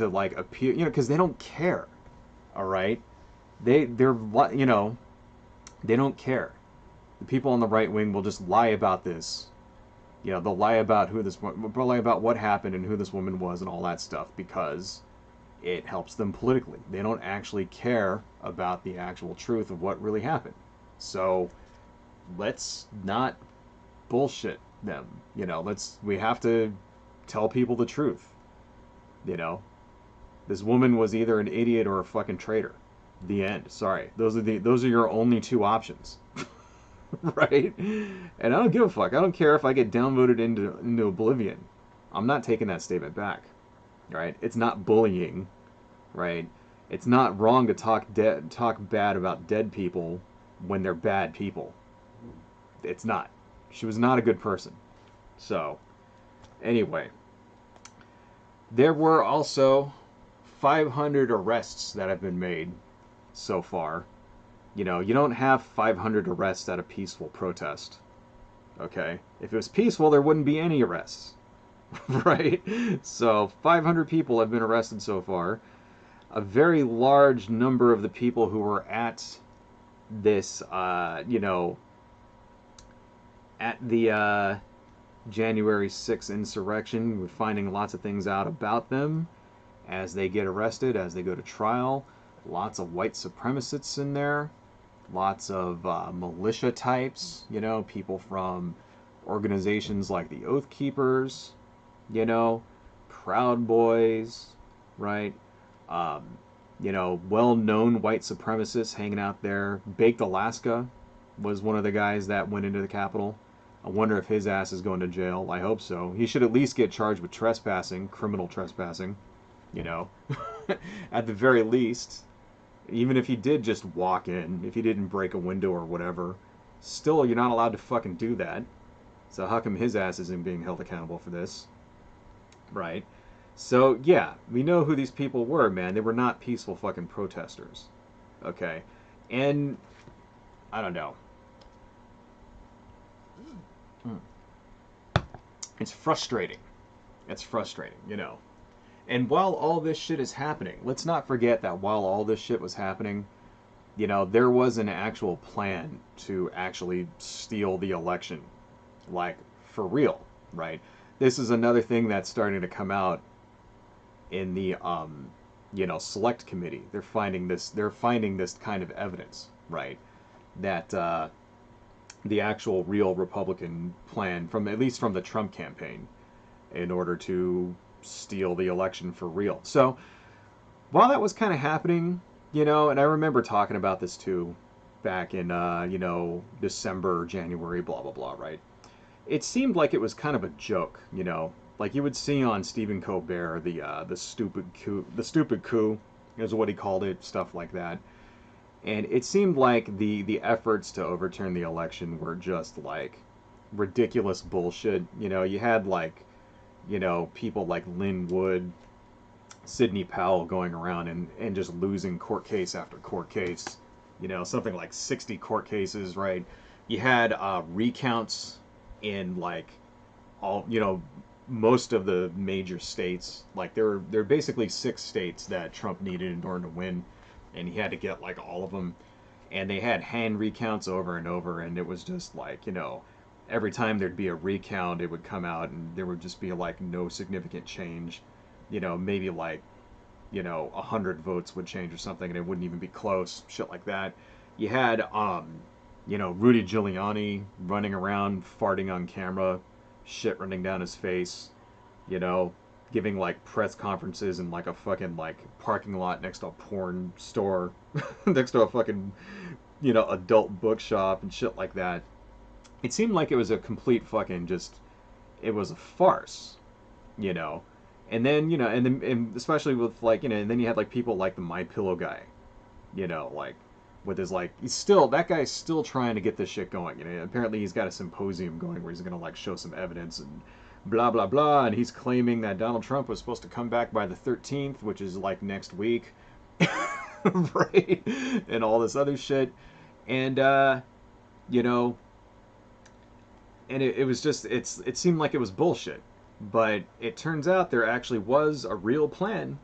like appear, because they don't care. All right, they're they don't care. The people on the right wing will just lie about this. They'll lie about they'll lie about what happened and who this woman was and all that stuff because it helps them politically. They don't actually care about the actual truth of what really happened. So let's not bullshit them. We have to tell people the truth. This woman was either an idiot or a fucking traitor. The end. Sorry. Those are your only two options. Right? And I don't give a fuck. I don't care if I get downvoted into oblivion. I'm not taking that statement back. Right? It's not bullying. Right? It's not wrong to talk bad about dead people when they're bad people. It's not. She was not a good person. So, anyway. There were also 500 arrests that have been made so far. You don't have 500 arrests at a peaceful protest. Okay? If it was peaceful, there wouldn't be any arrests. Right? So, 500 people have been arrested so far. A very large number of the people who were at this, at the January 6th insurrection, we're finding lots of things out about them as they get arrested, as they go to trial. Lots of white supremacists in there. Lots of militia types, people from organizations like the Oath Keepers, Proud Boys, right? You know, well-known white supremacists hanging out there. Baked Alaska was one of the guys that went into the Capitol. I wonder if his ass is going to jail. I hope so. He should at least get charged with trespassing, criminal trespassing, you know, at the very least. Even if he did just walk in, if he didn't break a window or whatever, still, you're not allowed to fucking do that. So how come his ass isn't being held accountable for this? Right? So, yeah, we know who these people were, man. They were not peaceful fucking protesters. Okay? And, I don't know. It's frustrating. It's frustrating, you know. And while all this shit is happening, let's not forget that while all this shit was happening, you know, there was an actual plan to actually steal the election. Like, for real, right? This is another thing that's starting to come out in the, you know, select committee. They're finding this kind of evidence, right? That, the actual real Republican plan from, at least from the Trump campaign, in order to steal the election for real. So while that was kind of happening, you know, and I remember talking about this too back in, you know, December, January, blah, blah, blah, right? It seemed like it was kind of a joke, you know, like you would see on Stephen Colbert, the stupid coup is what he called it, stuff like that. And it seemed like the efforts to overturn the election were just like ridiculous bullshit. You know, you had like, you know, people like Lynn Wood, Sidney Powell going around and just losing court case after court case. You know, something like 60 court cases, right? You had recounts in like all, you know, most of the major states. Like there were basically 6 states that Trump needed in order to win, and he had to get like all of them. And they had hand recounts over and over, and it was just like, you know, every time there'd be a recount, it would come out and there would just be like no significant change. You know, maybe like, you know, 100 votes would change or something, and it wouldn't even be close. Shit like that. You had, you know, Rudy Giuliani running around farting on camera, shit running down his face. You know, giving like press conferences in like a fucking like parking lot next to a porn store, next to a fucking, you know, adult bookshop and shit like that. It seemed like it was a complete fucking just, it was a farce, you know. And then, you know, and then and especially with like, you know, and then you had like people like the My Pillow guy, you know, like with his like, he's still, that guy's still trying to get this shit going. You know, apparently he's got a symposium going where he's gonna like show some evidence and blah blah blah, and he's claiming that Donald Trump was supposed to come back by the 13th, which is like next week, right? And all this other shit, and you know, and it was just it seemed like it was bullshit, but it turns out there actually was a real plan,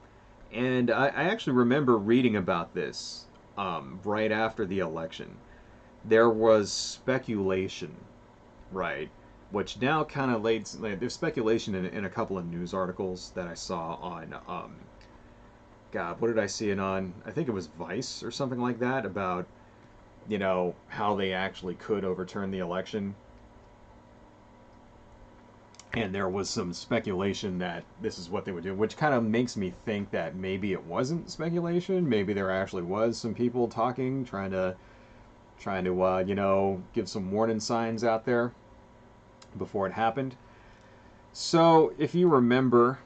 and I actually remember reading about this right after the election. There was speculation, right? Which now kind of lays, like, there's speculation in a couple of news articles that I saw on, God, what did I see it on? I think it was Vice or something like that, about, you know, how they actually could overturn the election. And there was some speculation that this is what they would do, which kind of makes me think that maybe it wasn't speculation. Maybe there actually was some people talking, trying to, you know, give some warning signs out there before it happened. So, if you remember,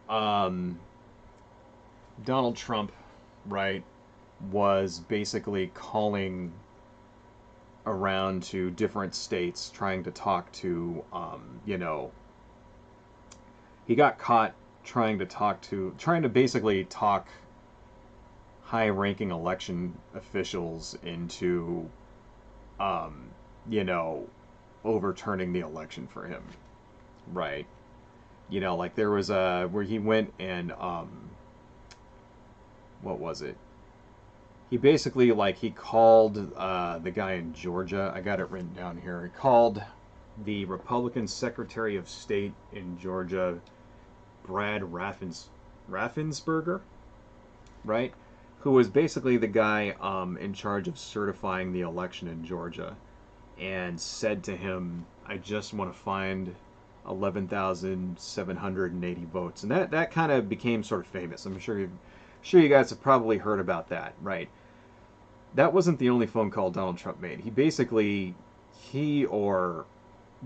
um, Donald Trump, right, was basically calling around to different states trying to talk to, you know, he got caught trying to basically talk high-ranking election officials into, you know, overturning the election for him, right? You know, like there was a where he went and what was it? He basically like he called the guy in Georgia. I got it written down here. He called the Republican Secretary of State in Georgia, Brad Raffensperger, right? Who was basically the guy in charge of certifying the election in Georgia, and said to him, "I just want to find 11,780 votes," and that kind of became sort of famous. I'm sure Sure, you guys have probably heard about that, right? That wasn't the only phone call Donald Trump made. He basically, he or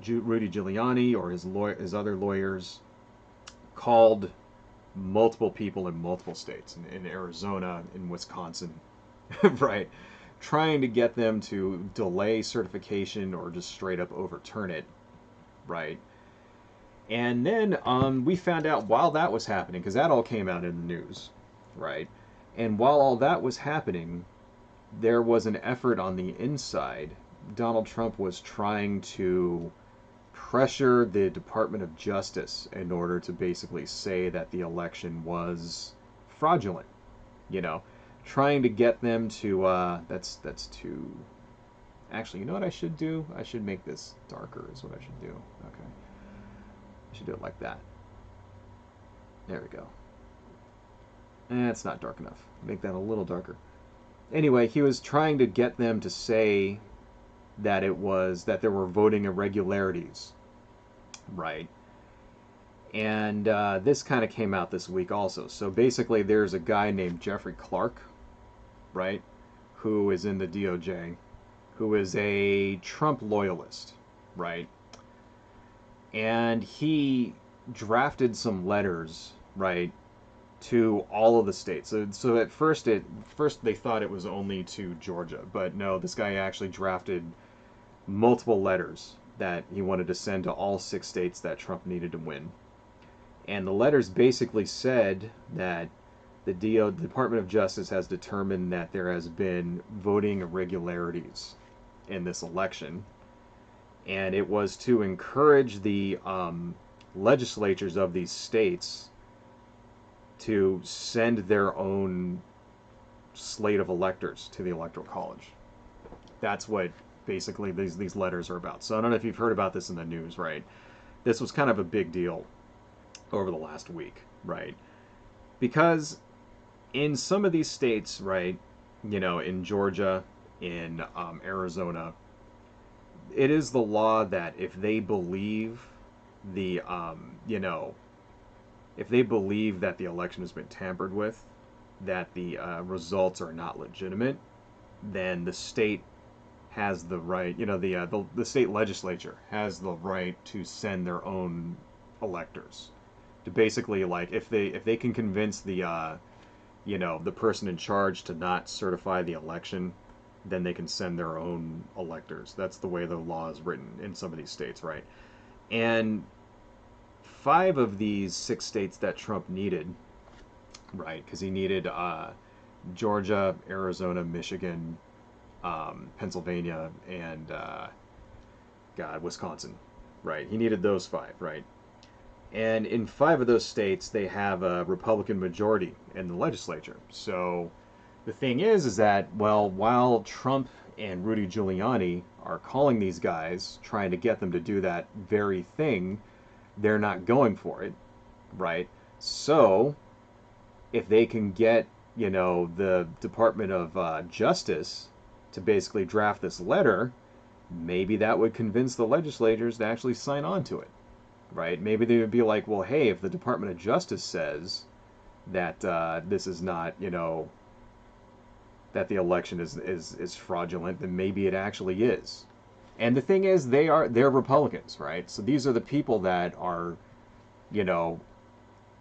Rudy Giuliani or his other lawyers called multiple people in multiple states, in Arizona, in Wisconsin, right? Trying to get them to delay certification or just straight up overturn it, right? And then we found out while that was happening, because that all came out in the news, right? And while all that was happening, there was an effort on the inside. Donald Trump was trying to pressure the Department of Justice in order to basically say that the election was fraudulent. You know, trying to get them to that's too. Actually, you know what I should do? I should make this darker. Is what I should do. Okay, I should do it like that. There we go. It's not dark enough. Make that a little darker. Anyway, he was trying to get them to say that there were voting irregularities, right? And this kind of came out this week also. So basically, there's a guy named Jeffrey Clark, right, who is in the DOJ, who is a Trump loyalist, right? And he drafted some letters, right, to all of the states. So at first they thought it was only to Georgia, but no, this guy actually drafted multiple letters that he wanted to send to all 6 states that Trump needed to win. And the letters basically said that the Department of Justice has determined that there has been voting irregularities in this election, and it was to encourage the legislatures of these states to send their own slate of electors to the Electoral College. That's what basically these letters are about. So I don't know if you've heard about this in the news, right? This was kind of a big deal over the last week, right? Because in some of these states, right, you know, in Georgia, in Arizona, it is the law that if they believe the, you know, if they believe that the election has been tampered with, that the results are not legitimate, then the state has the right, you know, the state legislature has the right to send their own electors to basically, like, if they can convince the you know, the person in charge to not certify the election, then they can send their own electors. That's the way the law is written in some of these states, right? And 5 of these 6 states that Trump needed, right, because he needed Georgia, Arizona, Michigan, Pennsylvania, and Wisconsin, right? He needed those 5, right? And in 5 of those states, they have a Republican majority in the legislature. So the thing is that, well, while Trump and Rudy Giuliani are calling these guys, trying to get them to do that very thing, they're not going for it, right? So if they can get, you know, the Department of Justice to basically draft this letter, maybe that would convince the legislators to actually sign on to it, right? Maybe they would be like, well, hey, if the Department of Justice says that this is not, you know, that the election is fraudulent, then maybe it actually is. And the thing is, they're Republicans, right? So these are the people that are, you know,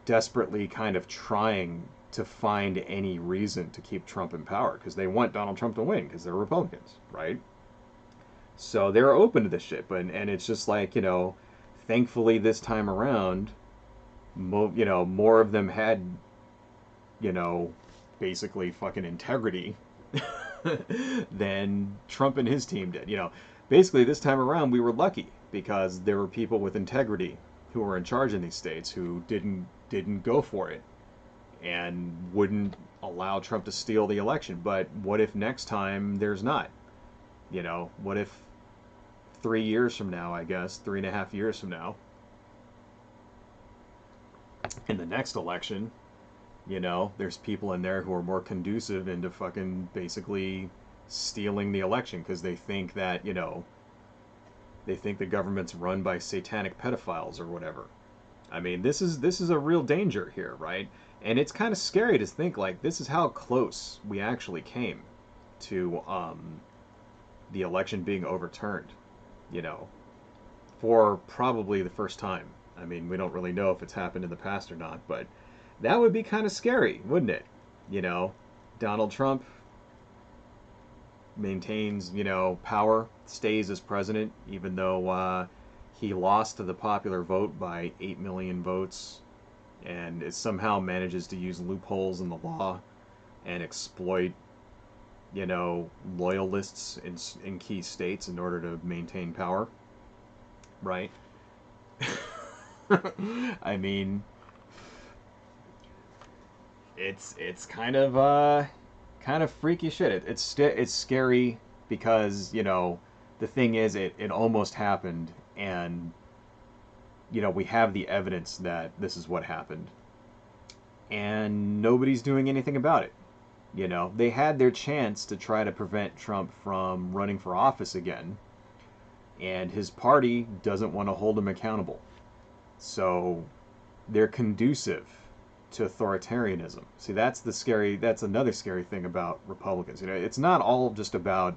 desperately kind of trying to find any reason to keep Trump in power because they want Donald Trump to win because they're Republicans, right? So they're open to this shit, and it's just like, you know, thankfully this time around, you know, more of them had, you know, basically fucking integrity than Trump and his team did. You know, basically this time around we were lucky because there were people with integrity who were in charge in these states who didn't go for it and wouldn't allow Trump to steal the election. But what if next time there's not? You know, what if 3 years from now, I guess, 3.5 years from now, in the next election, you know, there's people in there who are more conducive into fucking basically stealing the election because they think that, you know, they think the government's run by satanic pedophiles or whatever. I mean, this is a real danger here, right? And it's kind of scary to think like this is how close we actually came to the election being overturned, you know, for probably the first time. I mean, we don't really know if it's happened in the past or not, but that would be kind of scary, wouldn't it? You know, Donald Trump maintains, power, stays as president, even though he lost to the popular vote by 8 million votes, and it somehow manages to use loopholes in the law and exploit, loyalists in key states in order to maintain power, right? I mean, it's kind of freaky shit. It's scary because the thing is it almost happened, and we have the evidence that this is what happened, and nobody's doing anything about it. They had their chance to try to prevent Trump from running for office again, and his party doesn't want to hold him accountable. So they're conducive to authoritarianism. See, that's another scary thing about Republicans. It's not all just about,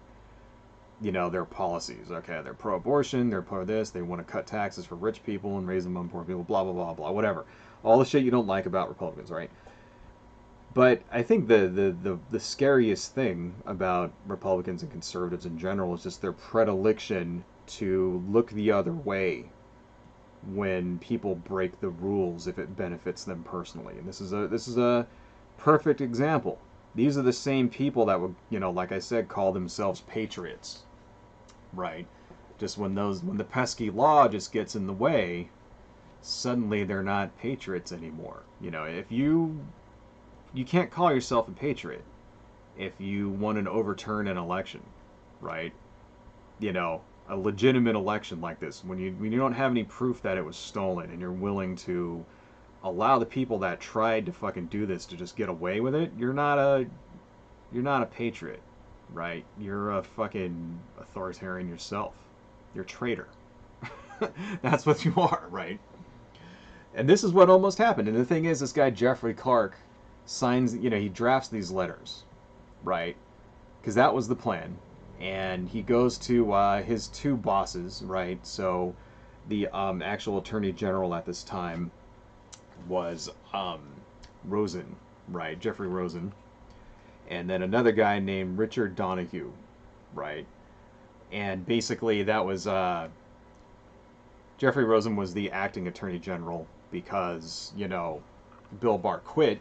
their policies. Okay, they're pro-abortion, they're pro this, they want to cut taxes for rich people and raise them on poor people, blah, blah, blah, blah, whatever. All the shit you don't like about Republicans, right? But I think the scariest thing about Republicans and conservatives in general is just their predilection to look the other way when people break the rules if it benefits them personally. And this is a perfect example. These are the same people that would, like I said, call themselves patriots, right? Just when the pesky law just gets in the way, suddenly they're not patriots anymore. If you can't call yourself a patriot if you want to overturn an election, right? A legitimate election like this, when you don't have any proof that it was stolen, and you're willing to allow the people that tried to fucking do this to just get away with it, you're not a patriot, right? You're a fucking authoritarian yourself. You're a traitor. That's what you are, right? And this is what almost happened. And the thing is, this guy Jeffrey Clark signs, he drafts these letters, right? Because that was the plan. And he goes to his two bosses, right? So the actual attorney general at this time was Rosen, right? Jeffrey Rosen. And then another guy named Richard Donahue, right? And basically that was Jeffrey Rosen was the acting attorney general because, Bill Barr quit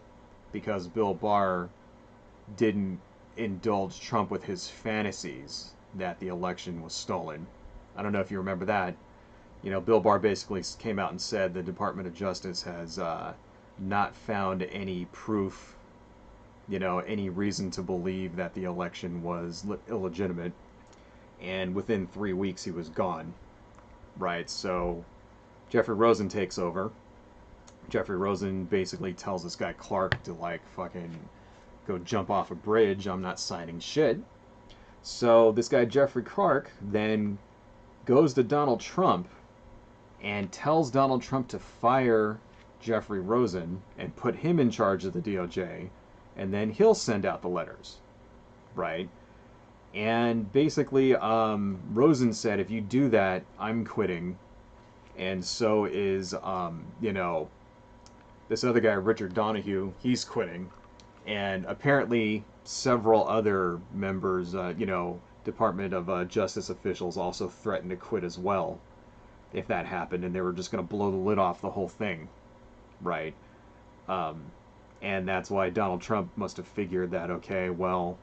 because Bill Barr didn't indulge Trump with his fantasies that the election was stolen. I don't know if you remember that. Bill Barr basically came out and said the Department of Justice has not found any proof, any reason to believe that the election was illegitimate. And within 3 weeks, he was gone. Right? So Jeffrey Rosen takes over. Jeffrey Rosen basically tells this guy Clark to, fucking go jump off a bridge. I'm not signing shit. So this guy Jeffrey Clark then goes to Donald Trump and tells Donald Trump to fire Jeffrey Rosen and put him in charge of the DOJ, and then he'll send out the letters, right? And basically, Rosen said, if you do that, I'm quitting, and so is, this other guy, Richard Donahue, he's quitting. And apparently several other members, Department of Justice officials also threatened to quit as well if that happened, and they were just going to blow the lid off the whole thing, right? And that's why Donald Trump must have figured that, okay, well,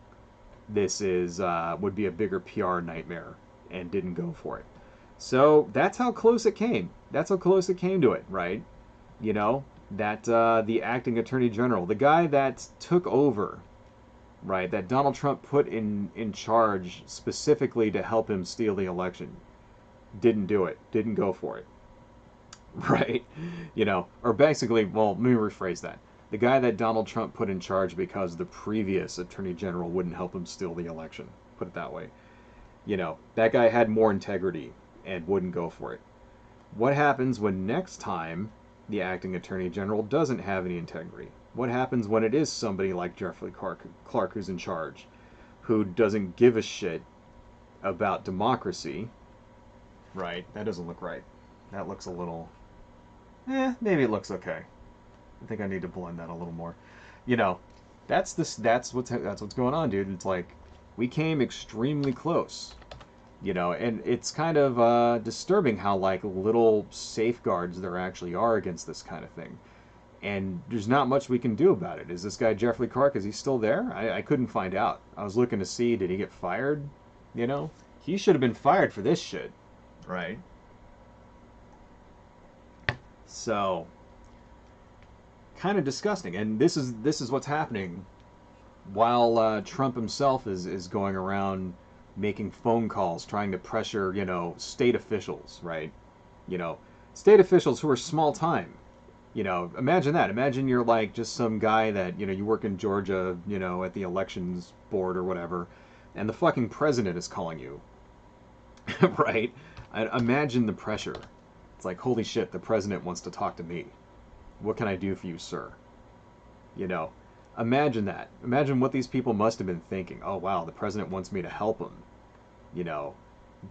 this would be a bigger PR nightmare, and didn't go for it. So that's how close it came. That's how close it came to it, right? That the acting attorney general, the guy that took over, right, that Donald Trump put in charge specifically to help him steal the election, didn't do it, didn't go for it, right? Or basically, well, let me rephrase that. The guy that Donald Trump put in charge because the previous attorney general wouldn't help him steal the election, put it that way. That guy had more integrity and wouldn't go for it. What happens when next time the acting attorney general doesn't have any integrity? What happens when it is somebody like Jeffrey Clark who's in charge, who doesn't give a shit about democracy? Right, that doesn't look right. That looks a little... maybe it looks okay. I think I need to blend that a little more. You know, that's what's going on, dude. It's like we came extremely close, you know, and it's kind of disturbing how like little safeguards there actually are against this kind of thing. And there's not much we can do about it. Is this guy Jeffrey Clark, is he still there? I couldn't find out. I was looking to see, did he get fired? You know, he should have been fired for this shit, right? So, kind of disgusting. And this is what's happening while Trump himself is going around making phone calls, trying to pressure, you know, state officials, right? You know, state officials who are small time. You know, imagine that. Imagine you're like just some guy that, you know, you work in Georgia, you know, at the elections board or whatever, and the fucking president is calling you, right? Imagine the pressure. It's like, holy shit, the president wants to talk to me. What can I do for you, sir? You know, imagine that. Imagine what these people must have been thinking. Oh, wow, the president wants me to help him, you know,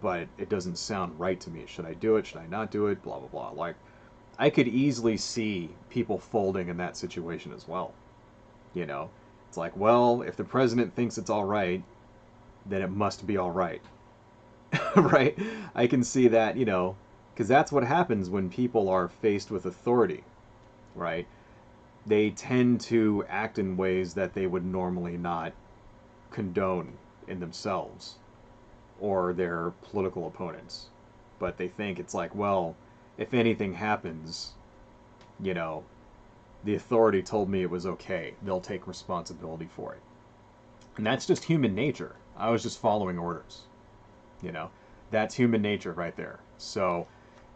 but it doesn't sound right to me. Should I do it? Should I not do it? Blah, blah, blah. Like, I could easily see people folding in that situation as well. You know, it's like, well, if the president thinks it's all right, then it must be all right. Right? I can see that, you know, because that's what happens when people are faced with authority, right? They tend to act in ways that they would normally not condone in themselves or their political opponents. But they think it's like, well, if anything happens, you know, the authority told me it was okay. They'll take responsibility for it. And that's just human nature. I was just following orders. You know, that's human nature right there. So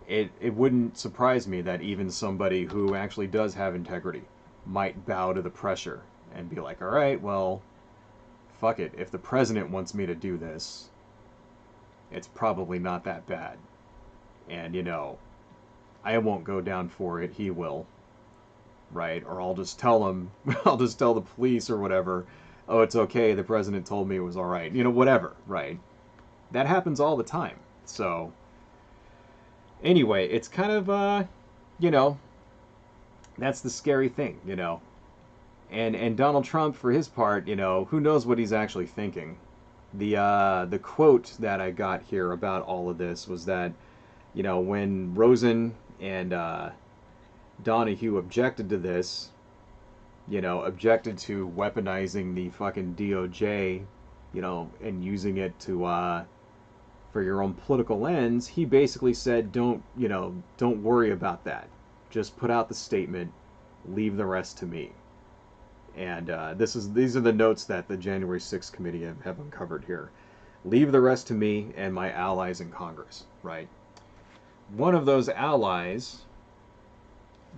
it wouldn't surprise me that even somebody who actually does have integrity might bow to the pressure and be like, all right, well, fuck it. If the president wants me to do this, it's probably not that bad. And, you know, I won't go down for it. He will. Right? Or I'll just tell him, I'll just tell the police or whatever, oh, it's okay. The president told me it was all right. You know, whatever. Right? That happens all the time. So, anyway, it's kind of, you know, that's the scary thing, you know. And Donald Trump, for his part, you know, who knows what he's actually thinking. The quote that I got here about all of this was that, you know, when Rosen and Donahue objected to this, you know, objected to weaponizing the fucking DOJ, you know, and using it to, for your own political ends, he basically said, don't worry about that. Just put out the statement, leave the rest to me. And these are the notes that the January 6th committee have uncovered here. Leave the rest to me and my allies in Congress, right? One of those allies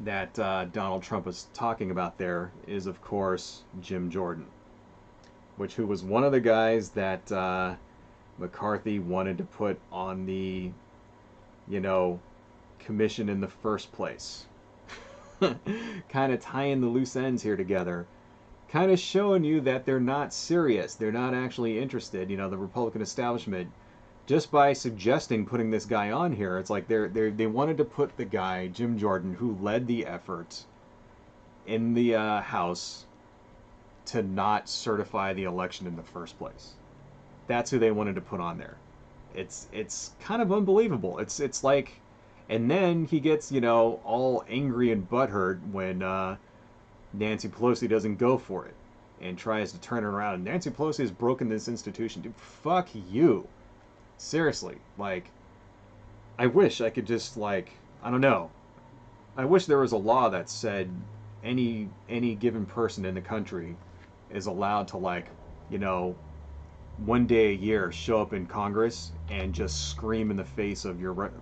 that Donald Trump is talking about there is, of course, Jim Jordan, who was one of the guys that McCarthy wanted to put on the, you know, commission in the first place. Kind of tying the loose ends here together. Kind of showing you that they're not serious. They're not actually interested. You know, the Republican establishment, just by suggesting putting this guy on here, it's like they wanted to put the guy, Jim Jordan, who led the effort in the House to not certify the election in the first place. That's who they wanted to put on there. It's kind of unbelievable. It's like, and then he gets, you know, all angry and butthurt when Nancy Pelosi doesn't go for it and tries to turn it around. And Nancy Pelosi has broken this institution. Dude, fuck you. Seriously, like, I wish I could just, like, I don't know. I wish there was a law that said any given person in the country is allowed to, like, you know, one day a year show up in Congress and just scream in the face of your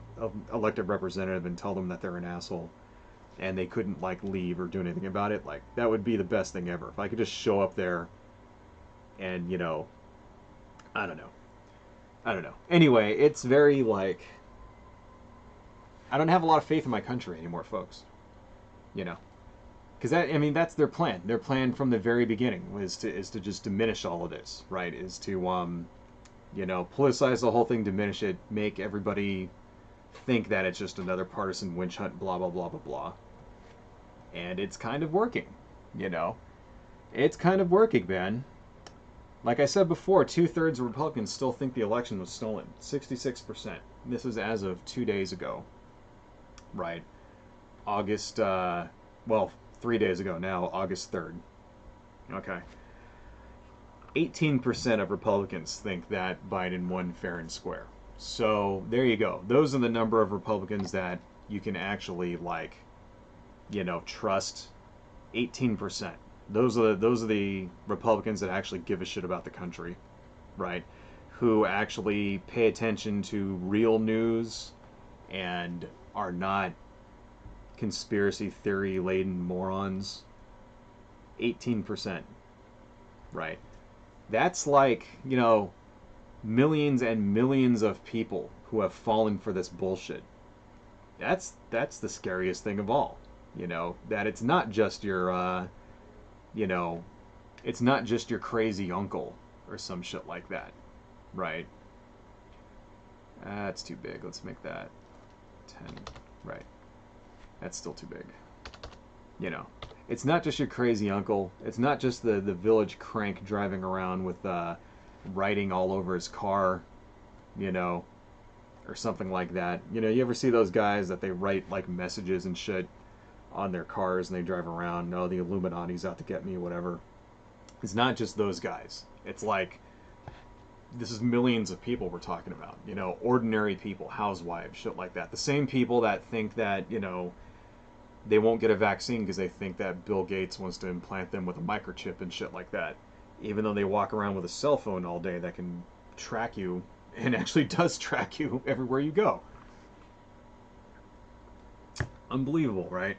elected representative and tell them that they're an asshole and they couldn't, like, leave or do anything about it. Like, that would be the best thing ever. If I could just show up there and, you know, I don't know. Anyway, it's very, like, I don't have a lot of faith in my country anymore, folks. You know, because that, I mean, that's their plan. Their plan from the very beginning was to just diminish all of this, right? Is to you know, politicize the whole thing, diminish it, make everybody think that it's just another partisan witch hunt, blah blah blah blah blah. And it's kind of working, you know. It's kind of working, man. Like I said before, 2/3 of Republicans still think the election was stolen. 66%. This is as of 2 days ago, right? August, well, 3 days ago now, August 3rd. Okay. 18% of Republicans think that Biden won fair and square. So there you go. Those are the number of Republicans that you can actually, like, you know, trust. 18%. Those are the Republicans that actually give a shit about the country, right? Who actually pay attention to real news and are not conspiracy theory laden morons. 18%, right? That's like, you know, millions and millions of people who have fallen for this bullshit. That's the scariest thing of all. You know, that it's not just your you know, it's not just your crazy uncle or some shit like that, right? That's too big. Let's make that 10. Right. That's still too big. You know, it's not just your crazy uncle. It's not just the village crank driving around with writing all over his car, you know, or something like that. You know, you ever see those guys that they write like messages and shit on their cars and they drive around? No, the Illuminati's out to get me, whatever. It's not just those guys. It's like, this is millions of people we're talking about. You know, ordinary people, housewives, shit like that. The same people that think that, you know, they won't get a vaccine because they think that Bill Gates wants to implant them with a microchip and shit like that. Even though they walk around with a cell phone all day that can track you and actually does track you everywhere you go. Unbelievable, right?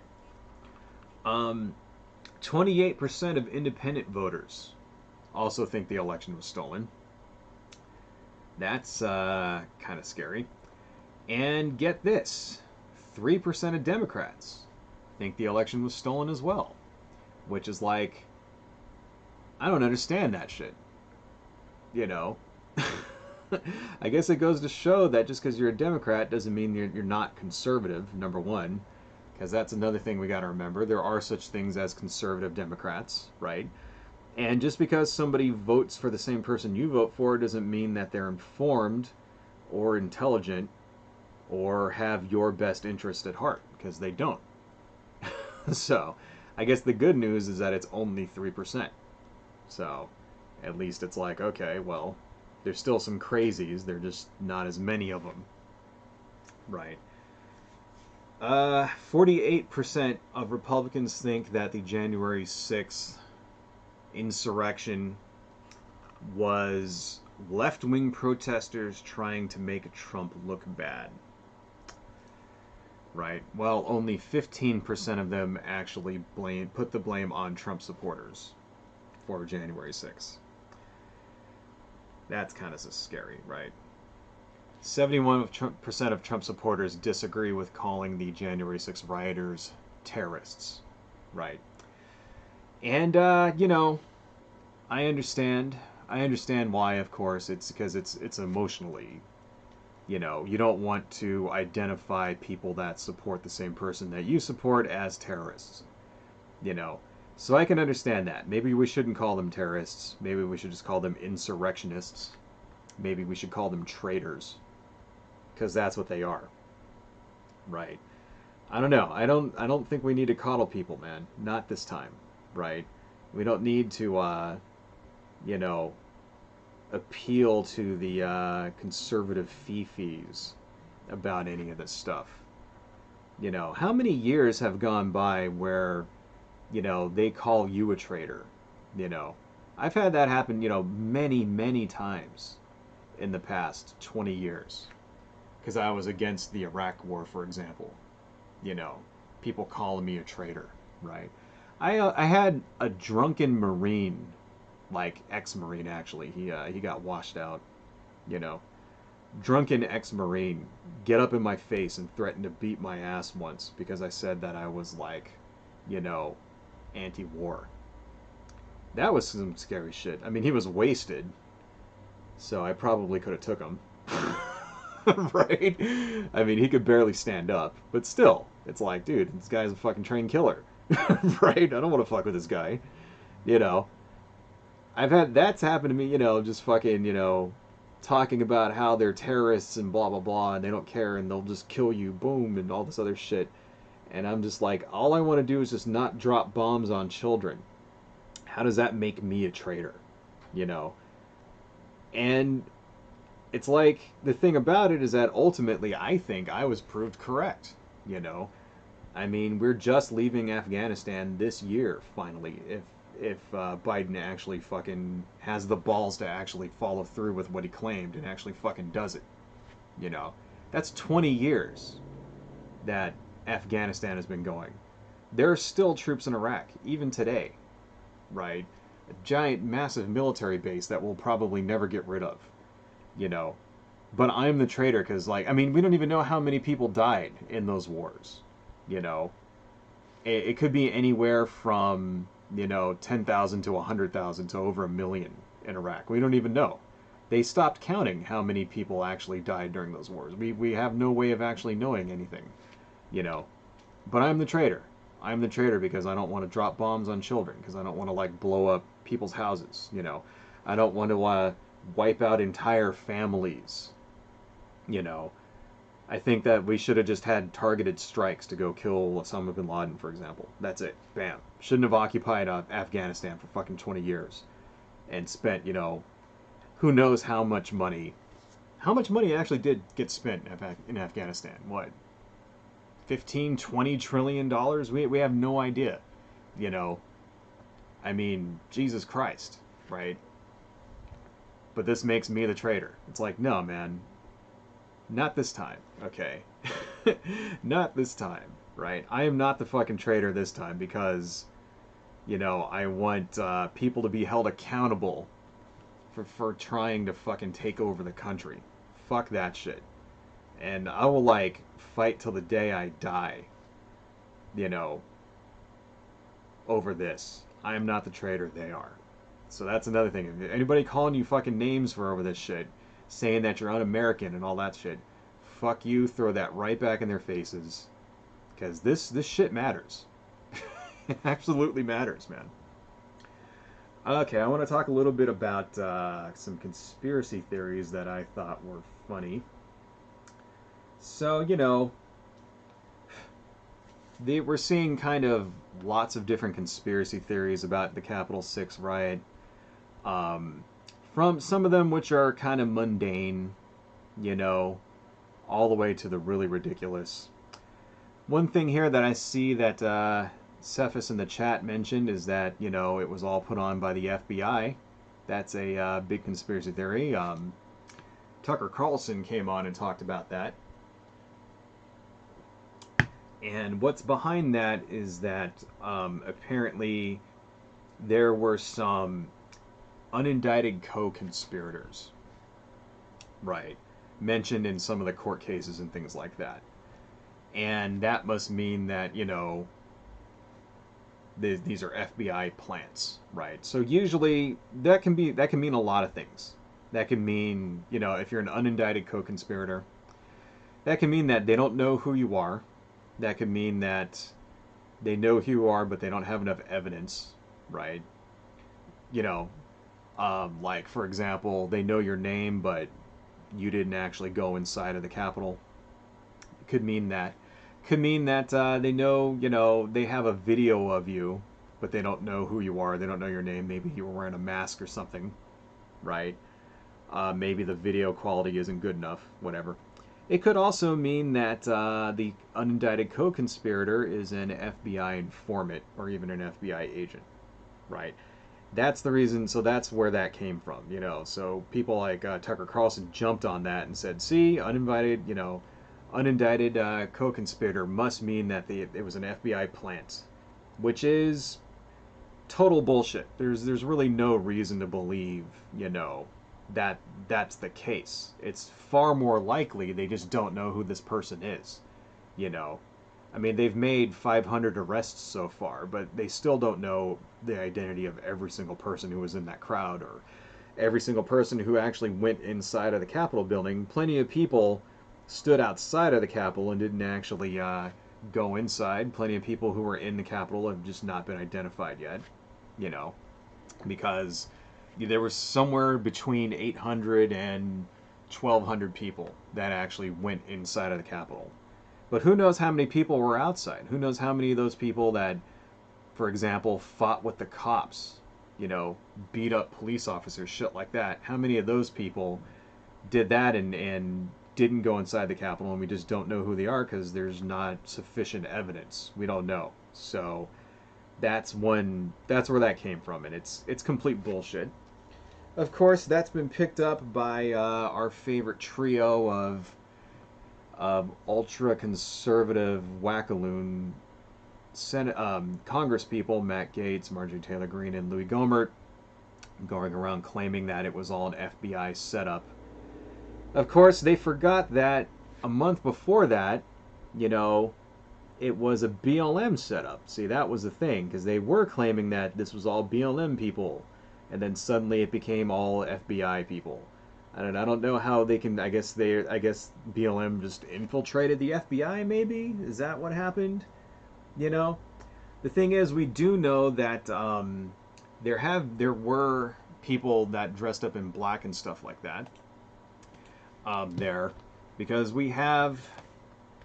28% of independent voters also think the election was stolen. That's kind of scary. And get this, 3% of Democrats think the election was stolen as well. Which is like, I don't understand that shit. You know? I guess it goes to show that just because you're a Democrat doesn't mean you're not conservative, number one. Because that's another thing we got to remember. There are such things as conservative Democrats, right? And just because somebody votes for the same person you vote for doesn't mean that they're informed or intelligent or have your best interest at heart, because they don't. So, I guess the good news is that it's only 3%. So, at least it's like, okay, well, there's still some crazies, there's just not as many of them. Right. 48% of Republicans think that the January 6th insurrection was left-wing protesters trying to make Trump look bad. Right. Well, only 15% of them actually put the blame on Trump supporters for January 6th. That's kind of scary, right? 71% of Trump supporters disagree with calling the January 6th rioters terrorists. Right. And, you know, I understand. I understand why, of course. It's because it's emotionally, you know, you don't want to identify people that support the same person that you support as terrorists. You know. So I can understand that. Maybe we shouldn't call them terrorists. Maybe we should just call them insurrectionists. Maybe we should call them traitors. Because that's what they are. Right. I don't know. I don't think we need to coddle people, man. Not this time. Right? We don't need to you know, appeal to the conservative fifis about any of this stuff. You know, how many years have gone by where, you know, they call you a traitor? You know, I've had that happen, you know, many, many times in the past 20 years. Because I was against the Iraq War, for example. You know, people calling me a traitor, right? I had a drunken Marine, like ex-Marine actually. He got washed out, you know. Drunken ex-Marine get up in my face and threaten to beat my ass once because I said that I was like, you know, anti-war. That was some scary shit. I mean, he was wasted, so I probably could have took him. Right? I mean, he could barely stand up, but still, it's like, dude, this guy's a fucking trained killer. Right? I don't want to fuck with this guy. You know, that's happened to me, just fucking, talking about how they're terrorists and blah blah blah and they don't care and they'll just kill you, boom, and all this other shit. And I'm just like, all I want to do is just not drop bombs on children. How does that make me a traitor? You know? And it's like, the thing about it is that ultimately I think I was proved correct, you know? I mean, we're just leaving Afghanistan this year, finally, if Biden actually fucking has the balls to actually follow through with what he claimed and actually fucking does it, you know? That's 20 years that Afghanistan has been going. There are still troops in Iraq, even today, right? A giant, massive military base that we'll probably never get rid of, you know? But I'm the traitor because, like, I mean, we don't even know how many people died in those wars, you know? It could be anywhere from, 10,000 to 100,000 to over 1 million in Iraq. We don't even know. They stopped counting how many people actually died during those wars. We have no way of actually knowing anything, you know? But I'm the traitor. I'm the traitor because I don't want to drop bombs on children, because I don't want to, like, blow up people's houses, you know? I don't want to wipe out entire families, you know? I think that we should have just had targeted strikes to go kill Osama bin Laden, for example. That's it. Bam. Shouldn't have occupied Afghanistan for fucking 20 years and spent, who knows how much money. How much money actually did get spent in Afghanistan? What? 15, 20 trillion dollars? We have no idea, you know? I mean, Jesus Christ, right? But this makes me the traitor. It's like, no, man. Not this time, okay? Not this time, right? I am not the fucking traitor this time because, I want people to be held accountable for trying to fucking take over the country. Fuck that shit. And I will, like, fight till the day I die, over this. I am not the traitor, they are. So that's another thing. If anybody calling you fucking names for over this shit, saying that you're un-American and all that shit, fuck you, throw that right back in their faces. Because this shit matters. It absolutely matters, man. Okay, I want to talk a little bit about some conspiracy theories that I thought were funny. So, we're seeing kind of lots of different conspiracy theories about the Capitol 6 riot. From some of them which are kind of mundane, all the way to the really ridiculous. One thing here that I see that Cephas in the chat mentioned is that, it was all put on by the FBI. That's a big conspiracy theory. Tucker Carlson came on and talked about that. And what's behind that is that apparently there were some unindicted co-conspirators, right, mentioned in some of the court cases and things like that. And that must mean that, these are FBI plants, right? So usually that can mean a lot of things. That can mean, if you're an unindicted co-conspirator, that can mean that they don't know who you are. That could mean that they know who you are, but they don't have enough evidence, right? Like, for example, they know your name, but you didn't actually go inside of the Capitol. It could mean that. Could mean that they know, they have a video of you, but they don't know who you are. They don't know your name. Maybe you were wearing a mask or something, right? Maybe the video quality isn't good enough, whatever. It could also mean that the unindicted co-conspirator is an FBI informant or even an FBI agent, right? That's the reason, so that's where that came from, So people like Tucker Carlson jumped on that and said, see, unindicted co-conspirator must mean that it was an FBI plant, which is total bullshit. There's really no reason to believe, that that's the case. It's far more likely they just don't know who this person is, I mean, they've made 500 arrests so far, but they still don't know the identity of every single person who was in that crowd or every single person who actually went inside of the Capitol building. Plenty of people stood outside of the Capitol and didn't actually go inside. Plenty of people who were in the Capitol have just not been identified yet, you know, because there was somewhere between 800 and 1,200 people that actually went inside of the Capitol. But who knows how many people were outside? Who knows how many of those people that, for example, fought with the cops, you know, beat up police officers, shit like that. How many of those people did that and didn't go inside the Capitol, and we just don't know who they are because there's not sufficient evidence. We don't know. So that's where that came from, and it's complete bullshit. Of course, that's been picked up by our favorite trio of ultra conservative wackaloon Senate, Congress people, Matt Gaetz, Marjorie Taylor Greene, and Louis Gohmert, going around claiming that it was all an FBI setup. Of course, they forgot that a month before that, you know, it was a BLM setup. See, that was the thing, because they were claiming that this was all BLM people, and then suddenly it became all FBI people. I don't know how they can. I guess BLM just infiltrated the FBI. Maybe is that what happened? You know, the thing is, we do know that there were people that dressed up in black and stuff like that there, because we have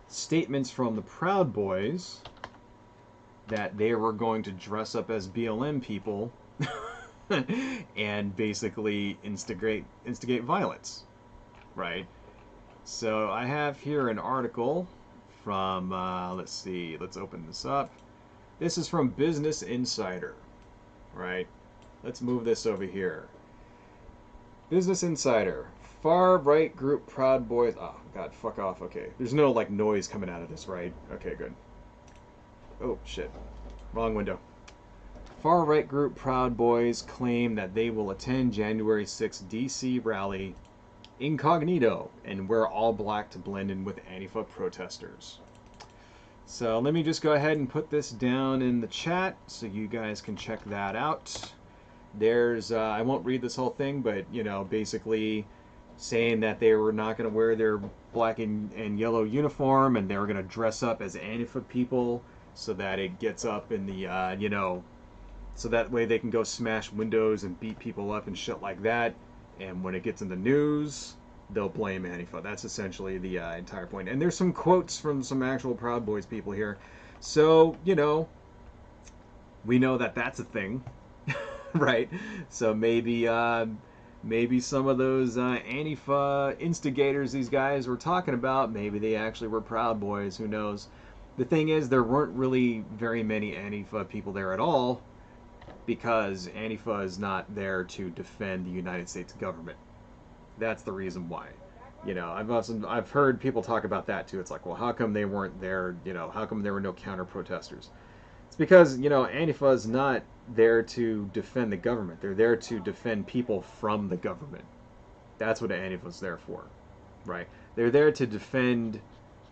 statements from the Proud Boys that they were going to dress up as BLM people and basically instigate violence, right? So I have here an article from, let's see, let's open this up. This is from Business Insider, right? Let's move this over here. Business Insider. Far-right group Proud Boys. Oh, God, fuck off. Okay. There's no, like, noise coming out of this, right? Okay, good. Oh, shit. Wrong window. Far-right group Proud Boys claim that they will attend January 6th D.C. rally incognito and wear all black to blend in with Antifa protesters. So let me just go ahead and put this down in the chat so you guys can check that out. There's, I won't read this whole thing, but, you know, basically saying that they were not going to wear their black and yellow uniform and they were going to dress up as Antifa people so that it gets up in the, you know, so that way they can go smash windows and beat people up and shit like that. And when it gets in the news, they'll blame Antifa. That's essentially the entire point. And there's some quotes from some actual Proud Boys people here. So, you know, we know that that's a thing, right? So maybe maybe some of those Antifa instigators these guys were talking about, maybe they actually were Proud Boys. Who knows? The thing is, there weren't really very many Antifa people there at all, because Antifa is not there to defend the United States government. That's the reason why. You know, I've heard people talk about that too. It's like, well, how come they weren't there? You know, how come there were no counter protesters? It's because, you know, Antifa is not there to defend the government. They're there to defend people from the government. That's what Antifa's there for, right? They're there to defend,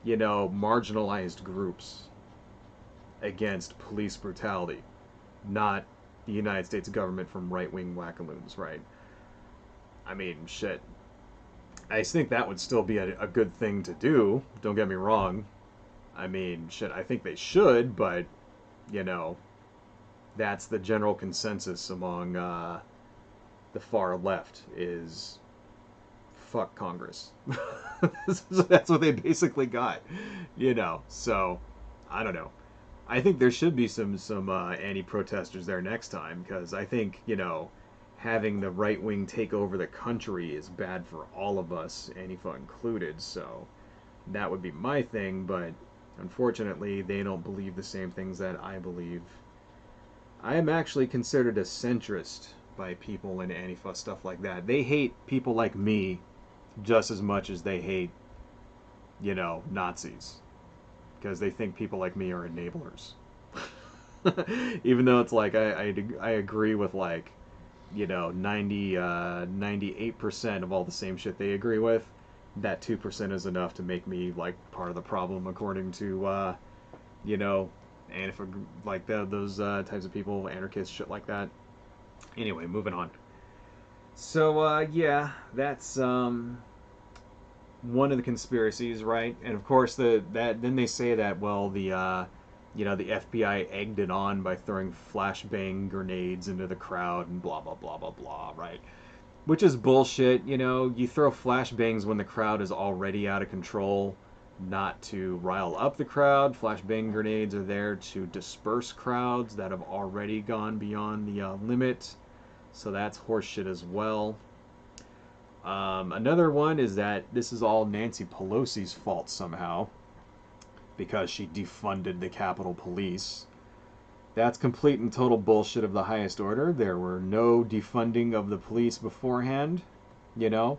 you know, marginalized groups against police brutality, not the United States government from right-wing wackaloons, right? I mean, shit. I think that would still be a good thing to do. Don't get me wrong. I mean, shit, I think they should, but, you know, that's the general consensus among the far left is fuck Congress. That's what they basically got, you know. So, I don't know. I think there should be some anti-protesters there next time, because I think, you know, having the right wing take over the country is bad for all of us, Antifa included. So that would be my thing, but unfortunately they don't believe the same things that I believe. I am actually considered a centrist by people in Antifa, stuff like that. They hate people like me just as much as they hate, you know, Nazis, because they think people like me are enablers. Even though it's like I agree with, like, you know, 98% of all the same shit they agree with. That 2% is enough to make me, like, part of the problem, according to you know, and if like those types of people, anarchists, shit like that. Anyway, moving on. So yeah, that's one of the conspiracies, right? And of course, that then they say that well, the FBI egged it on by throwing flashbang grenades into the crowd and blah blah blah blah blah, right? Which is bullshit. You throw flashbangs when the crowd is already out of control, not to rile up the crowd. Flashbang grenades are there to disperse crowds that have already gone beyond the limit. So that's horseshit as well. Another one is that this is all Nancy Pelosi's fault somehow because she defunded the Capitol Police. That's complete and total bullshit of the highest order. There were no defunding of the police beforehand, you know.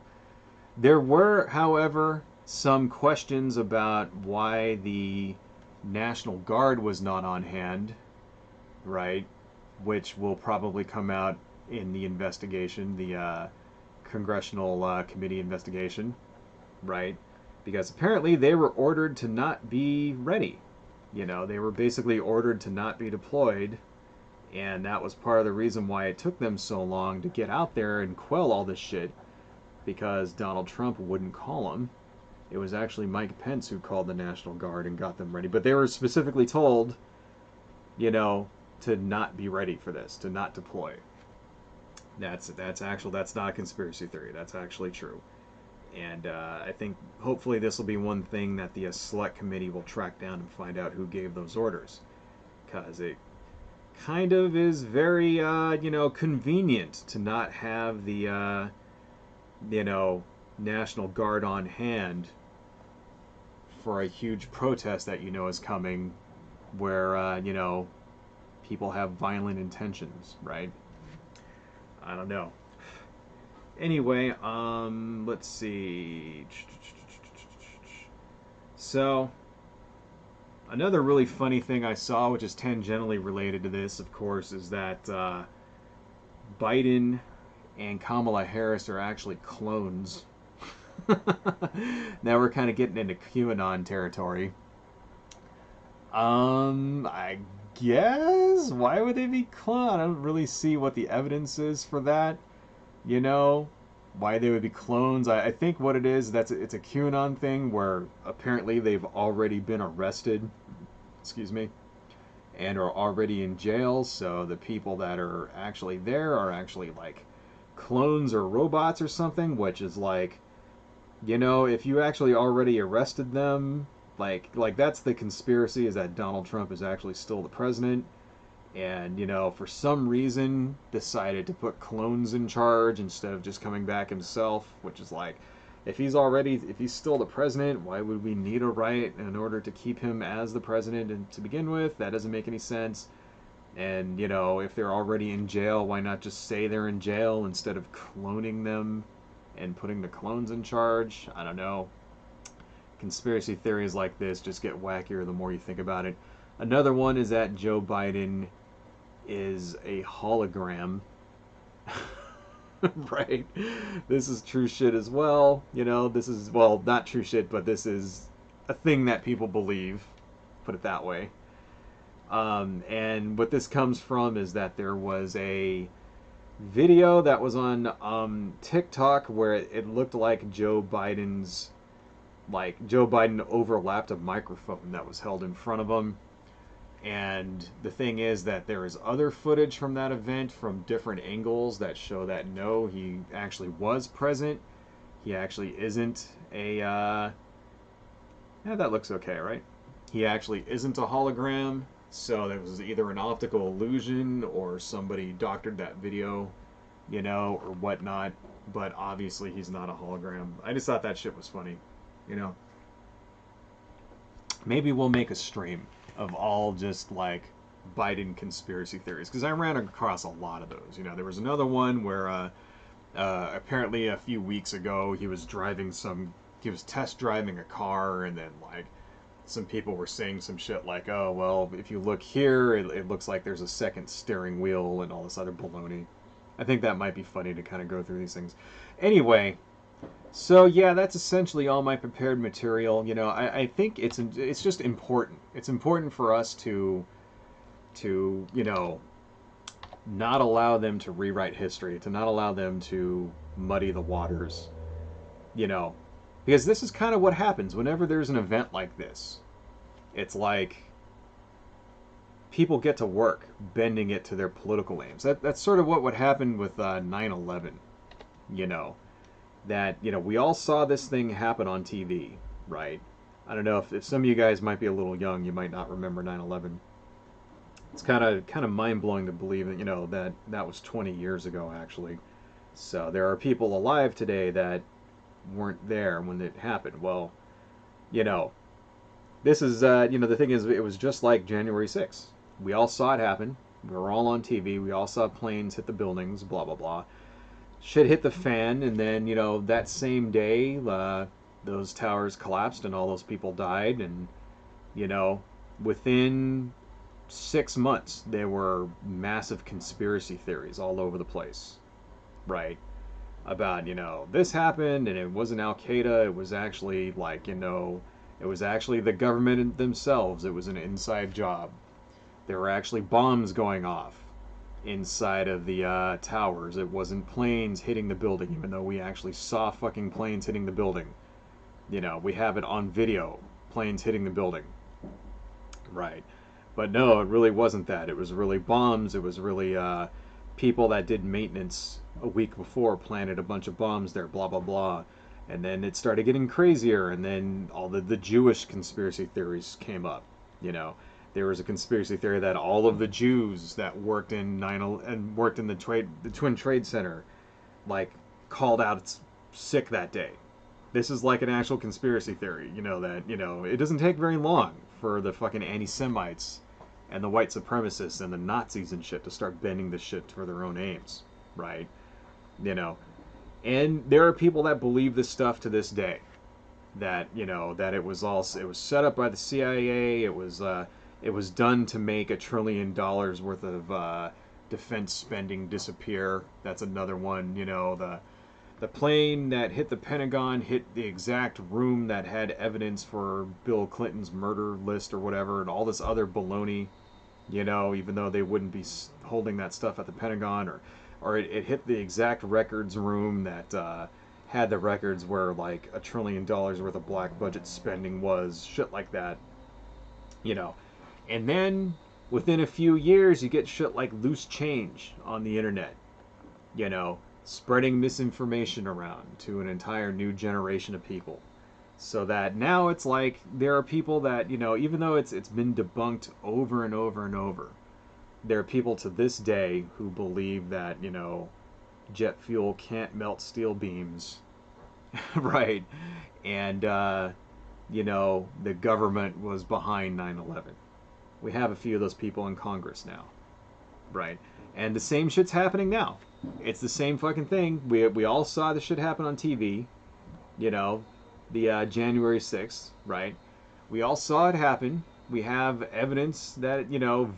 There were, however, some questions about why the National Guard was not on hand, right? Which will probably come out in the investigation, the congressional committee investigation, right? Because apparently they were ordered to not be ready. They were basically ordered to not be deployed, and that was part of the reason why it took them so long to get out there and quell all this shit, because Donald Trump wouldn't call them. It was actually Mike Pence who called the National Guard and got them ready. But they were specifically told, to not be ready for this, to not deploy. That's not a conspiracy theory. That's actually true. And I think hopefully this will be one thing that the select committee will track down and find out who gave those orders. Because it kind of is very, convenient to not have the, National Guard on hand for a huge protest that is coming where, people have violent intentions, right? I don't know. Anyway, let's see. So, another really funny thing I saw, which is tangentially related to this, of course, is that Biden and Kamala Harris are actually clones. Now we're kind of getting into QAnon territory. I guess? Why would they be clones? I don't really see what the evidence is for that. Why they would be clones. I think what it is, it's a QAnon thing where apparently they've already been arrested, excuse me, and are already in jail, so the people that are actually there are actually like clones or robots or something, which is like, if you actually already arrested them, like that's the conspiracy, is that Donald Trump is actually still the president. And, for some reason decided to put clones in charge instead of just coming back himself, which is like, if he's still the president, why would we need a right in order to keep him as the president and to begin with? That doesn't make any sense. And, if they're already in jail, why not just say they're in jail instead of cloning them and putting the clones in charge? I don't know. Conspiracy theories like this just get wackier the more you think about it. Another one is that Joe Biden is a hologram. Right? This is true shit as well. This is, well, not true shit, but this is a thing that people believe. Put it that way. And what this comes from is that there was a video that was on TikTok where it looked like Joe Biden overlapped a microphone that was held in front of him. And the thing is that there is other footage from that event from different angles that show that no, he actually was present. He actually isn't a, yeah, that looks okay, right? He actually isn't a hologram. So there was either an optical illusion or somebody doctored that video, or whatnot. But obviously he's not a hologram. I just thought that shit was funny, Maybe we'll make a stream of all just like Biden conspiracy theories, because I ran across a lot of those. There was another one where apparently a few weeks ago he was test driving a car, and then like some people were saying some shit like, oh well, if you look here it looks like there's a second steering wheel and all this other baloney. I think that might be funny to kind of go through these things. Anyway, So yeah, that's essentially all my prepared material. I think it's just important. It's important for us to not allow them to rewrite history, to not allow them to muddy the waters, you know, because this is kind of what happens whenever there's an event like this. It's like people get to work bending it to their political aims. That's sort of what would happen with 9/11. You know that we all saw this thing happen on TV, right? I don't know if some of you guys might be a little young, you might not remember 9/11. It's kind of mind blowing to believe that that was 20 years ago actually. So there are people alive today that weren't there when it happened. Well, you know, this is the thing is it was just like January 6th. We all saw it happen. We were all on TV. We all saw planes hit the buildings. Blah blah blah. Shit hit the fan, and then that same day, those towers collapsed and all those people died, and you know within 6 months there were massive conspiracy theories all over the place, right? About this happened and it wasn't Al Qaeda. It was actually it was actually the government themselves. It was an inside job. There were actually bombs going off inside of the towers. It wasn't planes hitting the building, even though we actually saw fucking planes hitting the building. We have it on video, planes hitting the building. Right. But no, it really wasn't that. It was really bombs. It was really people that did maintenance a week before planted a bunch of bombs there, blah, blah, blah. And then it started getting crazier, and then all the Jewish conspiracy theories came up. You know, there was a conspiracy theory that all of the Jews that worked in worked in the Twin Trade Center, like, called out sick that day. This is like an actual conspiracy theory. It doesn't take very long for the fucking anti-Semites and the white supremacists and the Nazis and shit to start bending this shit for their own aims, right? You know, and there are people that believe this stuff to this day. That that it was set up by the CIA. It was done to make $1 trillion worth of defense spending disappear. That's another one. The plane that hit the Pentagon hit the exact room that had evidence for Bill Clinton's murder list or whatever, and all this other baloney. Even though they wouldn't be holding that stuff at the Pentagon, or it hit the exact records room that had the records where like $1 trillion worth of black budget spending was, shit like that. You know, and then within a few years, you get shit like loose change on the internet. Spreading misinformation around to an entire new generation of people. So that now it's like there are people that, even though it's been debunked over and over and over, there are people to this day who believe that, jet fuel can't melt steel beams, right? And, the government was behind 9/11. We have a few of those people in Congress now, right? And the same shit's happening now. It's the same fucking thing. We all saw this shit happen on TV, you know, the January 6th, right? We all saw it happen. We have evidence that,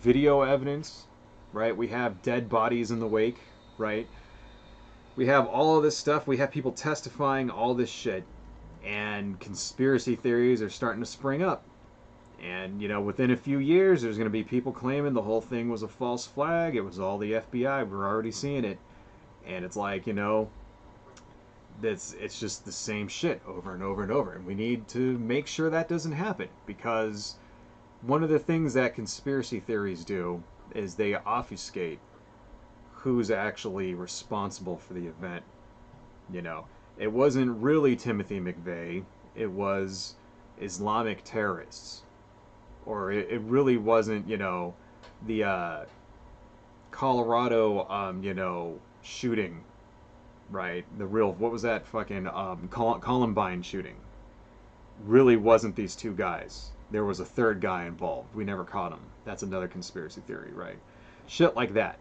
video evidence, right? We have dead bodies in the wake, right? We have all of this stuff. We have people testifying all this shit. And conspiracy theories are starting to spring up. And, within a few years, there's going to be people claiming the whole thing was a false flag. It was all the FBI. We're already seeing it. And it's like, it's just the same shit over and over and over. And we need to make sure that doesn't happen. Because one of the things that conspiracy theories do is they obfuscate who's actually responsible for the event. It wasn't really Timothy McVeigh. It was Islamic terrorists. Or it really wasn't, the Colorado, shooting, right? The real, what was that fucking Columbine shooting? Really wasn't these two guys. There was a third guy involved. We never caught him. That's another conspiracy theory, right? Shit like that.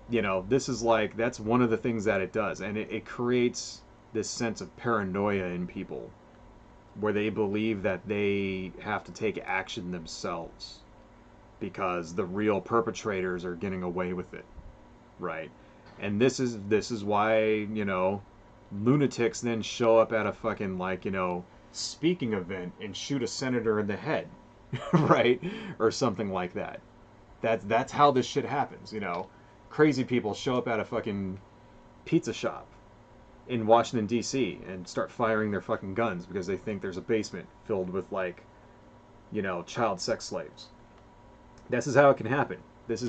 This is like, that's one of the things that it does. And it creates this sense of paranoia in people where they believe that they have to take action themselves because the real perpetrators are getting away with it, right? And this is why, lunatics then show up at a fucking, like, speaking event and shoot a senator in the head, right? Or something like that. That's how this shit happens. Crazy people show up at a fucking pizza shop in Washington D.C. and start firing their fucking guns because they think there's a basement filled with, like, child sex slaves. This is how it can happen. It's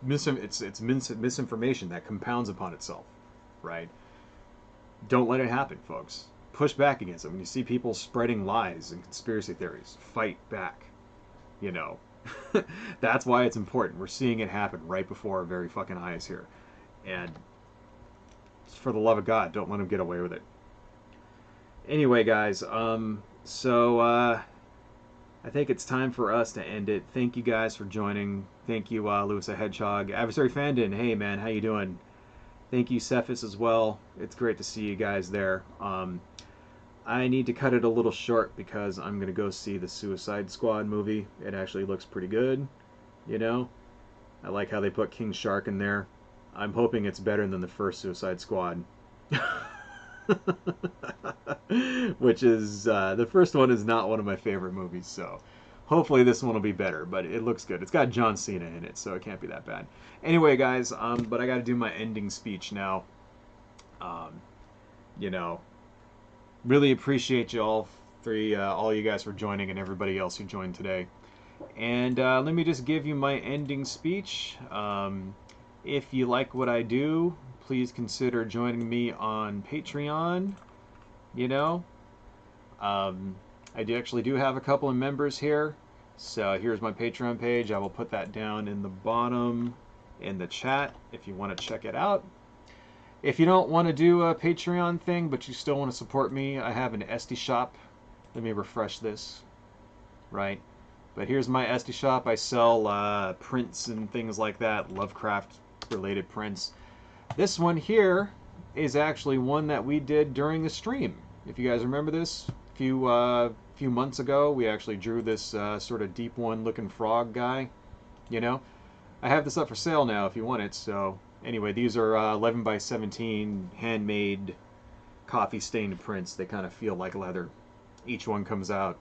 misinformation that compounds upon itself, right? Don't let it happen, folks. Push back against it. When you see people spreading lies and conspiracy theories, fight back. You know, that's why it's important. We're seeing it happen right before our very fucking eyes here, and for the love of God, don't let them get away with it. Anyway, guys, I think it's time for us to end it. Thank you guys for joining. Thank you, Lewis the Hedgehog. Adversary Fandon, hey man, how you doing? Thank you, Cephas, as well. It's great to see you guys there. I need to cut it a little short because I'm going to go see the Suicide Squad movie. It actually looks pretty good, I like how they put King Shark in there. I'm hoping it's better than the first Suicide Squad. Which is, the first one is not one of my favorite movies, so hopefully this one will be better, but it looks good. It's got John Cena in it, so it can't be that bad. Anyway, guys, but I gotta do my ending speech now. Really appreciate you all you guys for joining and everybody else who joined today. And let me just give you my ending speech. If you like what I do, please consider joining me on Patreon. I actually do have a couple of members here. So here's my Patreon page. I will put that down in the bottom in the chat if you want to check it out. If you don't want to do a Patreon thing, but you still want to support me, I have an Etsy shop. Let me refresh this. Right. But here's my Etsy shop. I sell prints and things like that, Lovecraft-related prints. This one here is actually one that we did during the stream. If you guys remember this, a few months ago, we actually drew this sort of deep one-looking frog guy. I have this up for sale now if you want it. So anyway, these are 11 by 17 handmade coffee-stained prints. They kind of feel like leather. Each one comes out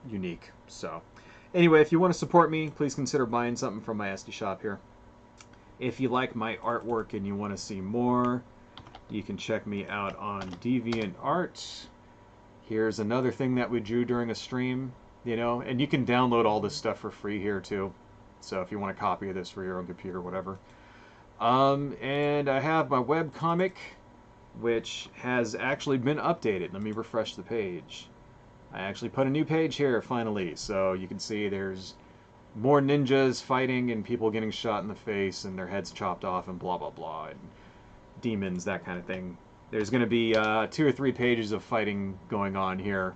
unique. So anyway, if you want to support me, please consider buying something from my Etsy shop here. If you like my artwork and you want to see more, you can check me out on DeviantArt. Here's another thing that we drew during a stream, and you can download all this stuff for free here too. So if you want a copy of this for your own computer, whatever. And I have my webcomic, which has actually been updated. Let me refresh the page. I actually put a new page here finally, so you can see there's more ninjas fighting and people getting shot in the face and their heads chopped off and blah blah blah, and demons, that kind of thing. There's going to be 2 or 3 pages of fighting going on here.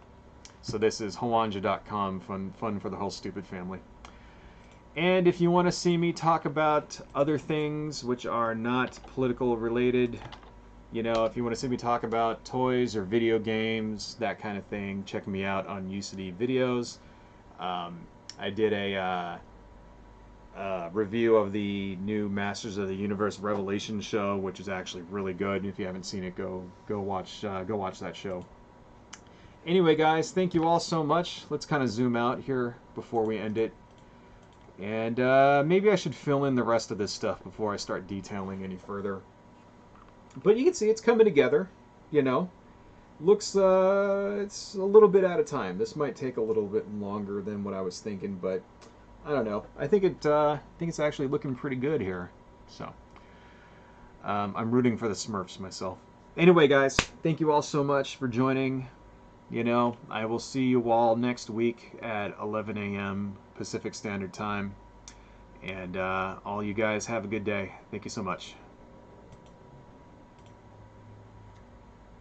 So this is Hawanja.com, fun for the whole stupid family. And if you want to see me talk about other things which are not political related, if you want to see me talk about toys or video games, that kind of thing, check me out on UCD Videos. I did a review of the new Masters of the Universe Revelation show, which is actually really good. If you haven't seen it, go watch that show. Anyway, guys, thank you all so much. Let's kind of zoom out here before we end it. And maybe I should fill in the rest of this stuff before I start detailing any further. But you can see it's coming together, Looks, it's a little bit out of time. This might take a little bit longer than what I was thinking, but I don't know. I think it's actually looking pretty good here. So, I'm rooting for the Smurfs myself. Anyway, guys, thank you all so much for joining. I will see you all next week at 11 a.m. Pacific Standard Time. And all you guys have a good day. Thank you so much.